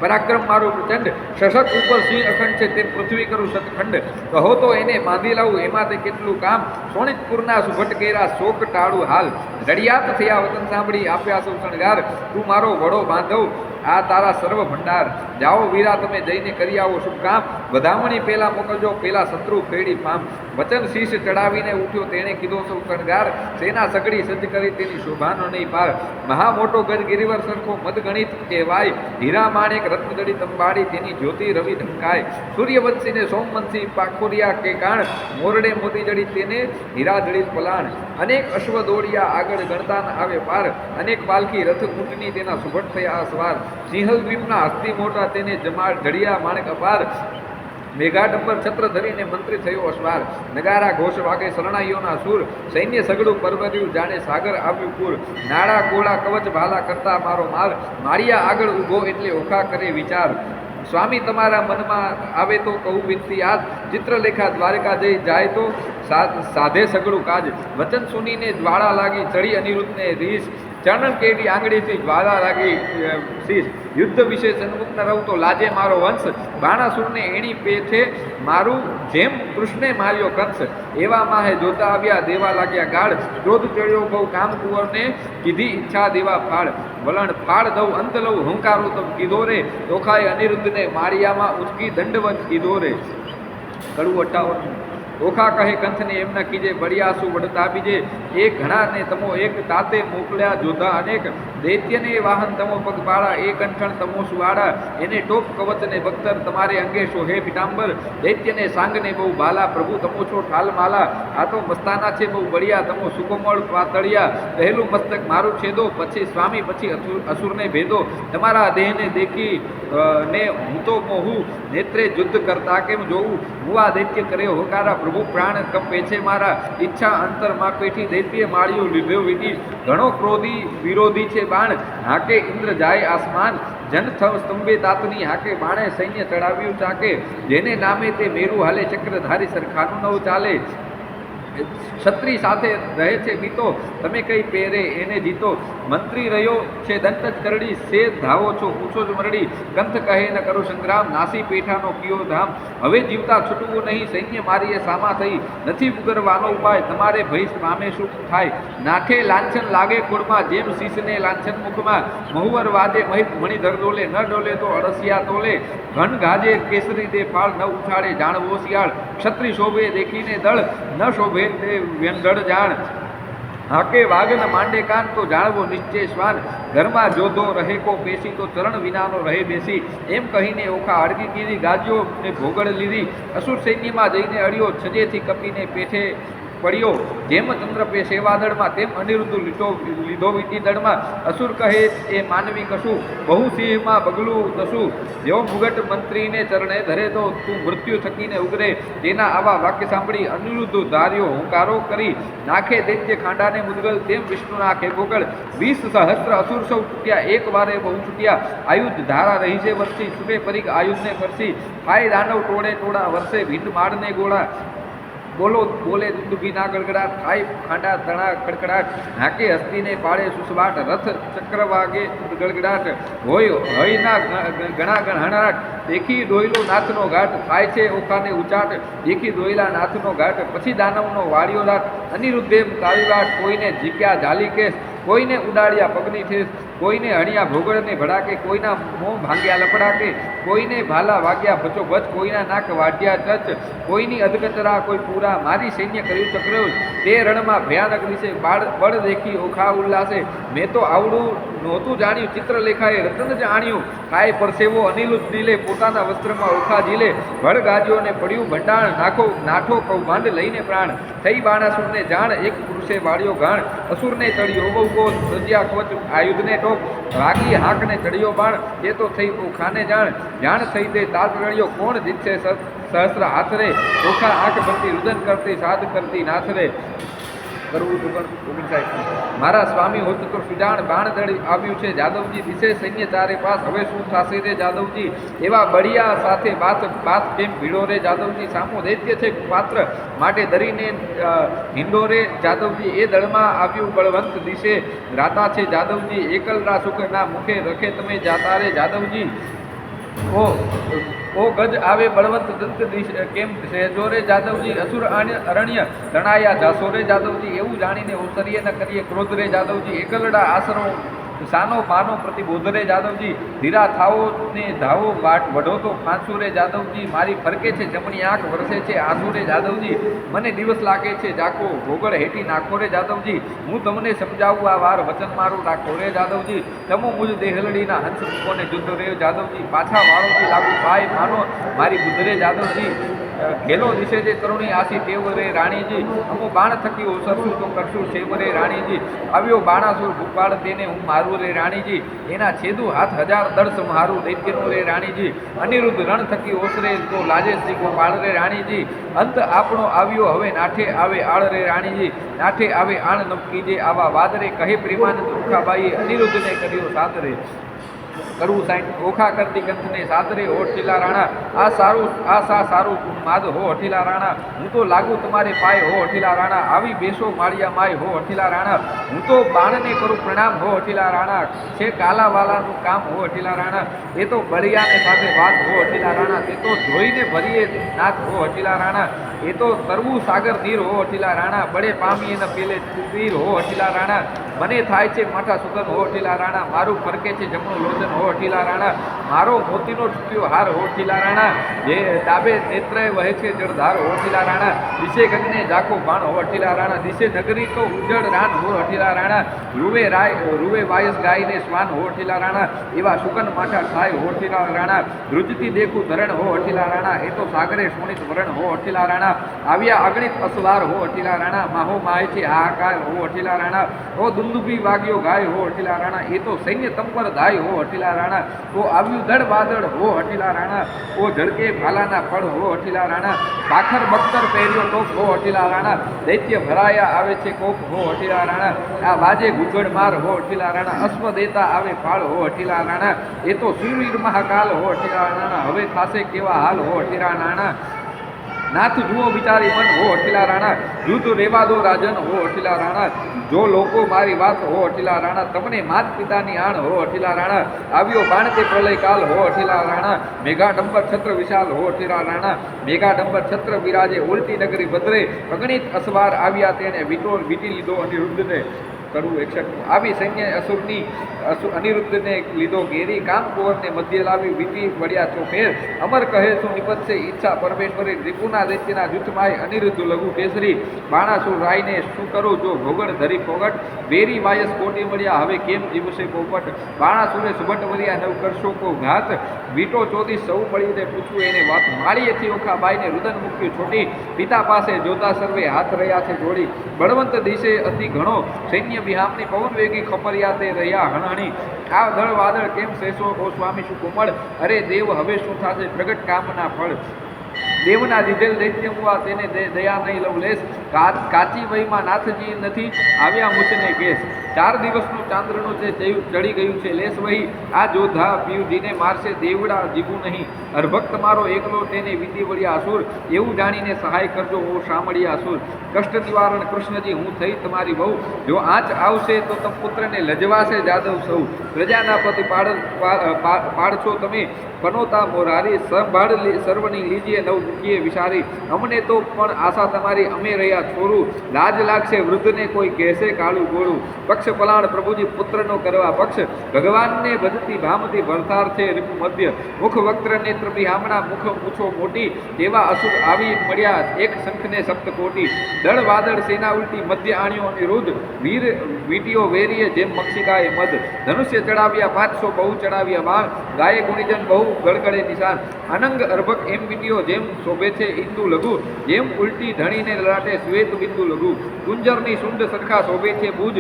પરાક્રમ મારું પ્રચંડ, શશક ઉપર સિંહ અખંડ છે તે પૃથ્વી કરું સતખંડ, કહો તો એને બાંધી લાવું એમાં તે કેટલું કામ, સોનિતપુરના સુભટ કેરા શોક ટાળું હાલ, રડિયાત થયા વતન સાંભળી આપ્યા સૌ શણગાર, તું મારો વડો બાંધવ આ તારા સર્વ ભંડાર, જાઓ વીરા તમે જઈને કરી આવો શુભ કામ, વધામણી પેલા મોકલજો પેલા શત્રુ ફેડી ફામ, વચન શીશ ચડાવીને ઉઠ્યો તેણે કીધો સૌ શણગાર, સેના સગડી સજ્જ કરી તેની શોભાનો નહીં પાર, મહા મોટો ગજ ગિરિવર સરખો મદ ગણિત કહેવાય, હીરા માણેક રત્નજડી તંબાડી તેની જ્યોતિ રવિ ઢંકાય, સૂર્યવંશીને સોમવંશી પાખોરિયા કે કાણ, મોરડે મોતી જડી તેને હીરા જડી પલાણ, અનેક અશ્વ દોડિયા આગળ ગણતા ન આવે પાર, અનેક પાલખી રથ ઊંટની તેના સુભટ થયા સવાર, સિંહદ્વીપના હસ્તી મોટા તેને જમાડ જડિયા માણેક અપાર મેઘાડંબર છત્ર ધરીને મંત્રી થયો અશ્વાર નગારા ઘોષ વાગે શરણાઈઓના સૂર સૈન્ય સગડું પરવર્યું જાણે સાગર આવ્યું પૂર નાળા ગોળા કવચ ભાલા કરતા મારો માર માળિયા આગળ ઊભો એટલે ઓખા કરે વિચાર સ્વામી તમારા મનમાં આવે તો કહું વિનતી યાદ ચિત્રલેખા દ્વારકા જઈ જાય તો સાધે સગડું કાજ વચન સુનીને જ્વાળા લાગી ચડી અનિરુદ્ધને રીસ ચરણ કેડી આંગળીથી જ્વાળા લાગી શીશ યુદ્ધ વિશે સન્મુખ ન રહું તો લાજે મારો વંશ બાણાસુરને એણી પેઠે મારું જેમ કૃષ્ણે માર્યો કંસ એવા માહે જોતા આવ્યા દેવા લાગ્યા ગાઢ ક્રોધ ચડ્યો બહુ કામ કુંવરને કીધી ઈચ્છા દેવા ફાળ વલણ ફાળ દઉં અંત લઉં હુંકારું તમ કીધો રે તોખાએ અનિરુદ્ધને માળિયામાં ઉચકી દંડવત કીધો રે કડવું 58 ઓખા કહે કંથને એમના કીજે બળિયાસુ વડતા બીજે એક ઘણાને તમો એક તાતે મોકલ્યા જોધા અનેક દૈત્યને વાહન તમો પગપાળા એ કંઠણ તમો સુવાડા એને ટોપ કવચને બખ્તર તમારે અંગે શોહે પિતાંબર દૈત્યને સાંગને બહુ બાલા પ્રભુ તમો છો ઠાલ માલા આ તો મસ્તાના છે બહુ બળિયા તમો સુકોમળ પાતળિયા પહેલું મસ્તક મારું છેદો પછી સ્વામી પછી અસુરને ભેદો તમારા દેહને દેખી ને હું તો મોહું નેત્રે યુદ્ધ કરતા કેમ જોઉં મુવા દૈત્ય કર્યો હોકારા પ્રભુ પ્રાણ કંપે છે મારા ઈચ્છા અંતરમાં પેઠી દૈત્ય માળ્યું લીધો વિધિ ઘણો ક્રોધી વિરોધી છે બાણ હાકે ઇન્દ્ર જાય આસમાન જન સ્તંભે તાતની હાકે બાણે સૈન્ય ચડાવ્યું ચાકે જેને નામે તે મેરુ હાલે ચક્રધારી સરખાનું નવ ચાલે ક્ષત્રિ સાથે રહે છે બીતો તમે કઈ પહેરે એને જીતો મંત્રી રહ્યો છે દંત જ કરડી સે ધાવો છો પૂછો જ મરડી કંથ કહે ન કરો સંગ્રામ નાસી પેઠાનો કિયો ધામ હવે જીવતા છૂટવું નહીં સૈન્ય મારીએ સામા થઈ નથી ઉગરવાનો ઉપાય તમારે ભય પામે શું થાય નાઠે લાંછન લાગે કુળમાં જેમ શીશને લાંછન મુખમાં મહુવર વાદે મહિત મણિધર ડોલે ન ડોલે તો અળસિયા તોલે ઘન ગાજે કેસરી દે ફાળ ન ઉછાળે જાણવો શિયાળ ક્ષત્રિ શોભે દેખીને દળ ન શોભે તે વ્યંઢળ જાણ હાકે વાગન માંડે કાન તો જાણવો નિશ્ચય શ્વાન ઘરમાં જોધો રહે કો પેશી તો ચરણ વિનાનો રહે બેસી એમ કહીને ઓખા અડકી કીધી ગાજ્યો ને ભોગળ લીધી અસુર સૈન્યમાં જઈને અડ્યો છજેથી કપીને પેઠે પડ્યો જેમ ચંદ્ર પે સેવાદળમાં તેમ અનિરુદ્ધ લીધો વીટી દળમાં અસુર કહે એ માનવી કશું બહુ સિંહમાં બગલું તસું જેવો મુગટ મંત્રીને ચરણે ધરે તો તું મૃત્યુ થકીને ઉગરે તેના આવા વાક્ય સાંભળી અનિરુદ્ધ ધાર્યો હુંકારો કરી નાખે દૈત્ય ખાંડાને મુદગલ તેમ વિષ્ણુ નાખે ગોગળ 20 સહસ્ત્ર અસુર સૌ છૂટ્યા એક વારે બહુ છૂટ્યા આયુધ ધારા રહી છે વર્ષી છૂટે પરીખ આયુધને ફરસી થાય દાનવ ટોળે ટોળા વર્ષે ભીંડ માળને ગોળા બોલો બોલે દુંદુભી ના ગડગડાટ થાય ખાંડા તણા ખડખડાટ હાકે હસ્તીને પાડે સુસવાટ રથ ચક્ર વાગે ગડગડાટ હોય હયના ઘણા ગણહણાટ દેખી દોયલો નાથનો ઘાટ થાય છે ઓખાને ઉચાટ દેખી દોયલા નાથનો ઘાટ પછી દાનવનો વાળિયો લાટ અનિરુદ્ધે કાળીવાટ કોઈને જીક્યા જાલી કેસ કોઈને ઉડાડ્યા પગની ઠેસ કોઈને હણ્યા ભોગળને ભડાકે કોઈના મોં ભાંગ્યા લપડાકે કોઈને ભાલા વાગ્યા ભચોભચ કોઈના નાક વાઢ્યા ચચ કોઈની અધકચરા કોઈ પૂરા મારી સૈન્ય કર્યું ચક્રવ્યુહ તે રણમાં ભયાનક દિશે બળ દેખી ઓખા ઉલ્લાસે મેં તો આવડું નહોતું જાણ્યું ચિત્રલેખાએ રતન જ આણ્યું ખાય પરસેવો અનિરુદ્ધ નીલે પોતાના વસ્ત્રમાં ઓખા ઝીલે ભળ ગાજ્યોને પડ્યું ભંડાણ નાઠો કૌભાંડ લઈને પ્રાણ થઈ બાણાસુરને જાણ એક પુરુષે વાળ્યો ગાણ અસુરને ચડ્યો બહુ સજ્યા કવચ આયુધને ટોપ વાગી હાકને ચડ્યો બાણ એ તો થઈ ઓખાને જાણ થઈ તે તાત રણ્યો કોણ જીતશે સહસ્ત્ર હાથ રે ઓખા આંખ ભરતી રુદન કરતી સાધ કરતી નાથ રે કરવું મારા સ્વામી હોત તો સુજાણ બાણ દળી આવ્યું છે જાદવજી દિશે સૈન્ય ચારે પાસ હવે શું થશે રે જાદવજી એવા બળિયા સાથે બાત કેમ ભીડો રે જાદવજી સામો દૈત્ય છે પાત્ર માટે દરીને હિંડો રે જાદવજી એ દળમાં આવ્યું બળવંત દિશે રાતા છે જાદવજી એકલરા સુખના મુખે રખે તમે જાતા રે જાદવજી ઓ ગજ આવે બળવંત દંત કેમ સહેજો રે જાદવજી અસુર અરણ્ય તણાયા જાસો રે જાદવજી એવું જાણીને ઉતરીએ ન કરીએ ક્રોધ રે જાદવજી એકલડા આસરો સાનો પાનો પ્રતિબોધ રે જાદવજી ધીરા થાવો ને ધાવો વાટ વઢો તો ફાંસુ રે જાદવજી મારી ફરકે છે જમણી આંખ વરસે છે આંસુ રે જાદવજી મને દિવસ લાગે છે જાકો ભોગળ હેઠી નાખો રે જાદવજી હું તમને સમજાવું આ વાર વચન મારું રાખો રે જાદવજી તમો મુજ દેહલડીના હંસ મૂકોને જુદ્ધ રે જાદવજી પાછા વાળોથી લાગુ પાય માનો મારી બુદ્ધ રે જાદવજી ઘેલો દિશે જે તરુણી આસી તેવ રે રાણીજી અમો બાણ થકી સરસું તો કરશું સેવ રે રાણીજી આવ્યો બાણાસુર ભૂપાળ તેને હું મારું રે રાણીજી એના છેદુ હાથ હજાર દળ મારું દૈત્યનું રે રાણીજી અનિરુદ્ધ રણ થકી ઓસરે તો લાજે શ્રી ગોપાળ રે રાણીજી અંત આપણો આવ્યો હવે નાઠે આવે આળ રે રાણીજી નાઠે આવે આણ નમકીજે આવા વાદરે કહે પ્રેમાનંદ ઓખાબાઈએ અનિરુદ્ધને કર્યો સાદરે કરવું સાઈન ઓખા કરતી કંથને સાદરે હો હઠીલા રાણા આ સારું માદ હો હઠીલા રાણા હું તો લાગુ તમારે પાય હો હઠીલા રાણા આવી બેસો માળિયા માય હો હઠીલા રાણા હું તો બાણને કરું પ્રણામ હો હઠીલા રાણા છે કાલાવાલાનું કામ હો હઠીલા રાણા એ તો બળિયાને સાથે વાત હો હઠીલા રાણા તે તો ધોઈને ભરીએ નાથ હો હઠીલા રાણા એ તો તરવું સાગર નીર હો હઠીલા રાણા બળે પામી એને પેલે તીર હો હઠીલા રાણા મને થાય છે માઠા સુગન હો હઠીલા રાણા મારું ફરકે છે જમણું લોચન હો હઠીલા રાણા મારો મોતીનો ટૂટ્યો હાર હો હઠીલા રાણા જે ડાબે નેત્રએ વહે છે જળધાર હો હઠીલા રાણા દિશે ગગને જાખો બાણ હો હઠીલા રાણા દિશે નગરી તો ઉજળ રાન હો હઠીલા રાણા રૂવે વાયસ ગાયને શ્વાન હો હઠીલા રાણા એવા સુગન માઠા થાય હો હઠીલા રાણા ધ્રુજતી દેખું ધરણ હો હઠીલા રાણા એ તો સાગરે સોણિત વરણ હો હઠીલા રાણા આવ્યા અગણિત અસવાર હો હઠીલા રાણા માહો માય છે હાહાકાર હો હઠીલા રાણા ઓ દુંદુભી વાગ્યો ગાય હો હઠીલા રાણા એ તો સૈન્ય તંપર ધાય હો હઠીલા રાણા ઓ આવ્યું દળ વાદળ હો હઠીલા રાણા ઓ ઝડકે ભાલાના ફળ હો હઠીલા રાણા પાખર બખ્તર પહેર્યો ટોપ હો હઠીલા રાણા દૈત્ય ભરાયા આવે છે કોપ હો હઠીલા રાણા આ વાજે ગુજળ માર હો હઠીલા રાણા અશ્વ દેતા આવે ફાળ હો હઠીલા રાણા એ તો સુરવીર મહાકાલ હો હઠીલા રાણા હવે થાશે કેવા હાલ હો હઠીલા રાણા નાથ જુઓ વિચારી મન હો હઠીલા રાણા યુદ્ધ રેવા દો રાજન હો હઠીલા રાણા જો લોકો મારી વાત હો હઠીલા રાણા તમને માત પિતાની આણ હો હઠીલા રાણા આવ્યો બાણ તે પ્રલય કાલ હો હઠીલા રાણા મેઘા ડંબર છત્ર વિશાલ હો હઠીલા રાણા મેઘા ડંબર છત્ર વિરાજે ઉલટી નગરી ભદ્રે અગણિત અસવાર આવ્યા તેને વીટી લીધો અનિરુદ્ધને કરવું 61 આવી સૈન્ય અસુરની અનિરુદ્ધને લીધો ઘેરી કામ કુંવરને મધ્ય લાવી વીટી વળ્યા ચોફેર અમર કહે શું નિપજશે ઈચ્છા પરમેશ્વરી રિપુના દૈત્યના જૂથમાં અનિરુદ્ધ લઘુ કેસરી બાણાસુર રાયને શું કરું જો ભોગડ ધરી ફોગટ બેરી વાયસ કોટી મળ્યા હવે કેમ જીવશે પોપટ બાણાસુરે સુભટ વર્યા નવ કરશો કો ઘાત વીટો ચોદી સૌ મળીને પૂછવું એને વાત માળીએથી ઓખા બાઈને રુદન મૂક્યું છોટી પિતા પાસે જોતા સર્વે હાથ રહ્યા છે જોડી બળવંત દિશે અતિ ઘણો સૈન્ય વિહામની પવન વેગી ખપરિયા તે રહ્યા હણહણી આ દળ વાદળ કેમ શેષો ઓ સ્વામી શું કોમળ અરે દેવ હવે શું થશે પ્રગટ કામના ફળ દેવના દીધેલ દૈત્ય મુવા તેને દયા નહીં લવ લેસ કાચી વહીમાં નાથજી નથી આવ્યા મુચને કેસ 4 દિવસનું ચાંદ્રનું જે ચડી ગયું છે લેસ વહી આ જોધા પીયુજીને મારશે દેવડા જીવું નહીં હરભક્ત મારો એકલો તેને વિધિ વળ્યા અસુર એવું જાણીને સહાય કરજો ઓ શામળિયા અસુર કષ્ટ નિવારણ કૃષ્ણજી હું થઈ તમારી બહુ જો આંચ આવશે તો તમ પુત્રને લજવાશે જાદવ સૌ પ્રજાના પતિ પાડશો તમે પનોતા મોરારી સંભાળ સર્વની લીજીએ નવ મૂકીએ વિચારી અમને તો પણ આશા તમારી અમે રહ્યા છોરું લાજ લાગશે વૃદ્ધને કોઈ કહેશે કાળું ગોળું પક્ષ પલાણ પ્રભુજી પુત્રનો કરવા પક્ષ ભગવાનને ભજતી ભામતી ભરતાર છે રીપુ મધ્ય મુખ વક્ત્ર નેત્ર બિહામણા મુખ મૂછો મોટી તેવા અસુર આવી મળ્યા એક શંખને સપ્તકોટી દળ વાદળ સેના ઉલટી મધ્ય આણ્યો અનિરુદ્ધ વીર વીટીઓ વેરીએ જેમ મક્ષિકાએ મધ ધનુષ્ય ચડાવ્યા 500 બહુ ચડાવ્યા બાણ ગાયે ગુણીજન બહુ ગળગળે નિશાન અનંગ અર્ભક એમ વીટીઓ જેમ શોભે છે ઇન્દુ લઘુ જેમ ઉલટી ધણીને લલાટે શ્વેત બિંદુ લઘુ કુંજરની સુંડ સરખા શોભે છે ભુજ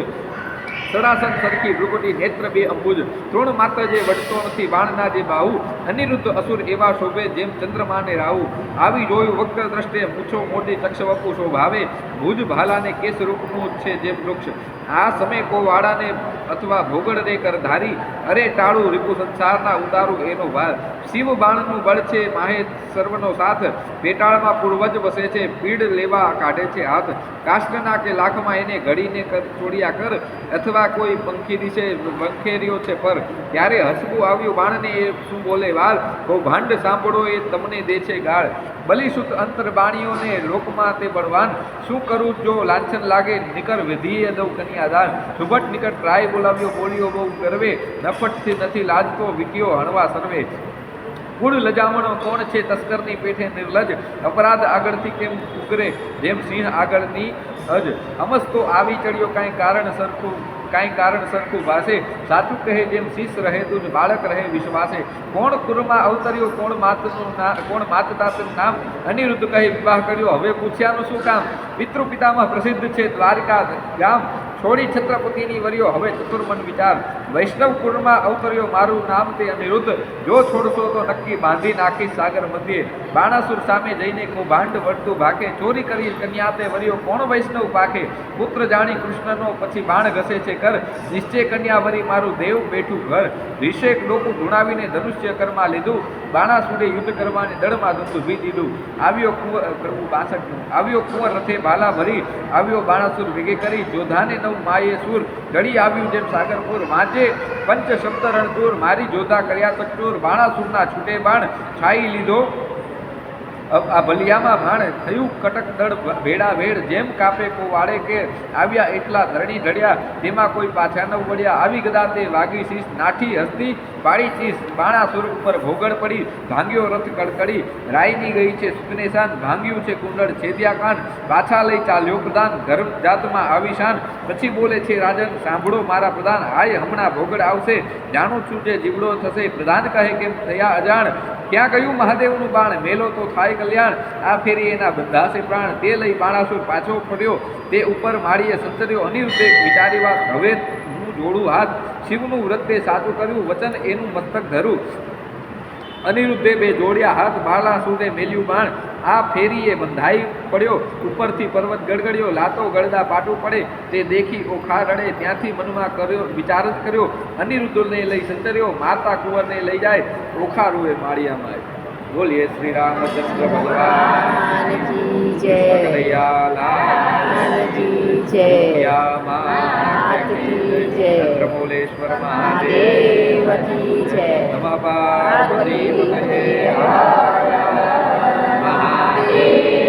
સરાસન સરખી ભ્રુકુટી નેત્ર બે અંબુજ તૃણ માત્ર જે વટતો નથી બાણના જે બાહુ અનિરુદ્ધ અસુર એવા શોભે જેમ ચંદ્રમાને રાહુ આવી જોયું વક્ર દ્રષ્ટે મૂછો મોટી ચક્ષ વપુ શોભાવે ભુજ ભાલાને કેસ રૂપનું છે જેમ વૃક્ષ આ સમય કો વાડાને અથવા ભોગડને કર ધારી અરે ટાળું રીપુ સંસારના ઉતારું એનો ભાર શિવ બાણનું બળ છે માહે સર્વનો સાથ પેટાળમાં પૂર્વજ વસે છે પીડ લેવા કાઢે છે હાથ કાષ્ટના કે લાખમાં એને ઘડીને ચોડિયા કર અથવા કોઈ પંખી દિશે વંખેર્યો છે પર ત્યારે હસવું આવ્યું બાણને એ શું બોલે વાલ કો ભાંડ સાંભળો એ તમને દે છે ગાળ બલિસુત અંતર બાણીઓને લોકમાં તે બળવાન શું કરું જો લાંછન લાગે નિકર વિધિએ દઉં કન્યાદાન સુભટ નિકટ રાય બોલાવ્યો બોલ્યો બહુ ગરવે નફટથી નથી લાજતો વિટ્યો હણવા સર્વે કુળ લજામણો કોણ છે તસ્કરની પેઠે નિર્લજ, અપરાધ આગળથી કેમ ઉગરે જેમ સિંહ આગળની અજ, અમસ તો આવી ચડ્યો કાંઈ કારણ સરખું ભાસે, સાચું કહે જેમ શીશ રહે તું બાળક રહે વિશ્વાસે, કોણ કુરમાં અવતર્યો કોણ માતતાનું નામ, અનિરુદ્ધ કહે વિવાહ કર્યો હવે પૂછ્યાનું શું કામ, પિતૃ પિતામાં પ્રસિદ્ધ છે દ્વારિકા ગામ, છોડી છત્રપતિની વર્યો હવે ચતુર્મન વિચાર, વૈષ્ણવ કુળમાં અવતર્યો મારું નામ તે અનિરુદ્ધ, જો છોડશો તો નક્કી બાંધી નાખી સાગર મધ્યે, બાણાસુર સામે જઈને કૌભાંડ વળતું ભાકે, ચોરી કરી કન્યા તે વર્યો કોણ વૈષ્ણવ પાકે, પુત્ર જાણી કૃષ્ણનો પછી બાણ ઘસે છે કર, નિશ્ચય કન્યા વરી મારું દેવ બેઠું ઘર, ઋષેક ડોકું ધૂણાવીને ધનુષ્ય કરમાં લીધું, બાણાસુરે યુદ્ધ કરવાની દળમાં દુંદુભી દીધું, આવ્યો કુંવર રથે ભાલા ભરી, આવ્યો બાણાસુર ભેગે કરી, જોધાને નવ માયે સૂર, ગળી આવ્યું જેમ સાગરપુર, વાંચે પંચ શબ્દ રણદૂર, મારી જોધા કર્યા ચકચૂર, બાણાસુરના છૂટે બાણ છાઈ લીધો આ ભલિયામાં ભાણ, થયું કટક દળ ભેડા ભેડ, જેમ કાપે કો વાળે કે, આવ્યા એટલા ધરણી ઢળ્યા તેમાં કોઈ પાછા ન વળ્યા, આવી ગદા તે વાગી શીશ, નાઠી હસ્તી પાડી ચીસ, બાણાસુર ઉપર ભોગળ પડી, ભાંગ્યો રથ કડકડી, રાયની ગઈ છે સુકનેશાન, ભાંગ્યું છે કુંડળ છેદ્યા કાન, પાછા લઈ ચાલ યોગદાન, ગર્ભ જાતમાં આવી શાન, પછી બોલે છે રાજન સાંભળો મારા પ્રધાન, હાય હમણાં ભોગળ આવશે જાણું છું જે જીવડો થશે, પ્રધાન કહે કેમ થયા અજાણ, ક્યાં ગયું મહાદેવનું બાણ, મેલો તો થાય કલ્યાણ, આ ફેરી એના બંધાશે પ્રાણ, તે લઈ બાણાસુર પાછો પડ્યો, તે ઉપર માળીએ સંતર્યો, અનિરુદ્ધે વિચારી વાત હવે હું જોડું હાથ, શિવનું વ્રત તે સાચું કર્યું, વચન એનું મસ્તક ધરું, અનિરુદ્ધે બે જોડ્યા હાથ, બાણાસુરે મેલ્યું બાણ, આ ફેરીએ બંધાઈ પડ્યો, ઉપરથી પર્વત ગડગડ્યો, લાતો ગળદા પાટું પડે, તે દેખી ઓખા રડે, ત્યાંથી મનમાં કર્યો વિચાર જ કર્યો, અનિરુદ્ધને લઈ સંતર્યો, માતા કુંવરને લઈ જાય, ઓખા રૂએ માળિયામાં. બોલીએ શ્રી રામચંદ્ર ભગવાન કી જય, ચંદ્રમૌલેશ્વર મહાદેવ કી જય, નમઃ પાર્વતી પતયે હર મહાદેવ.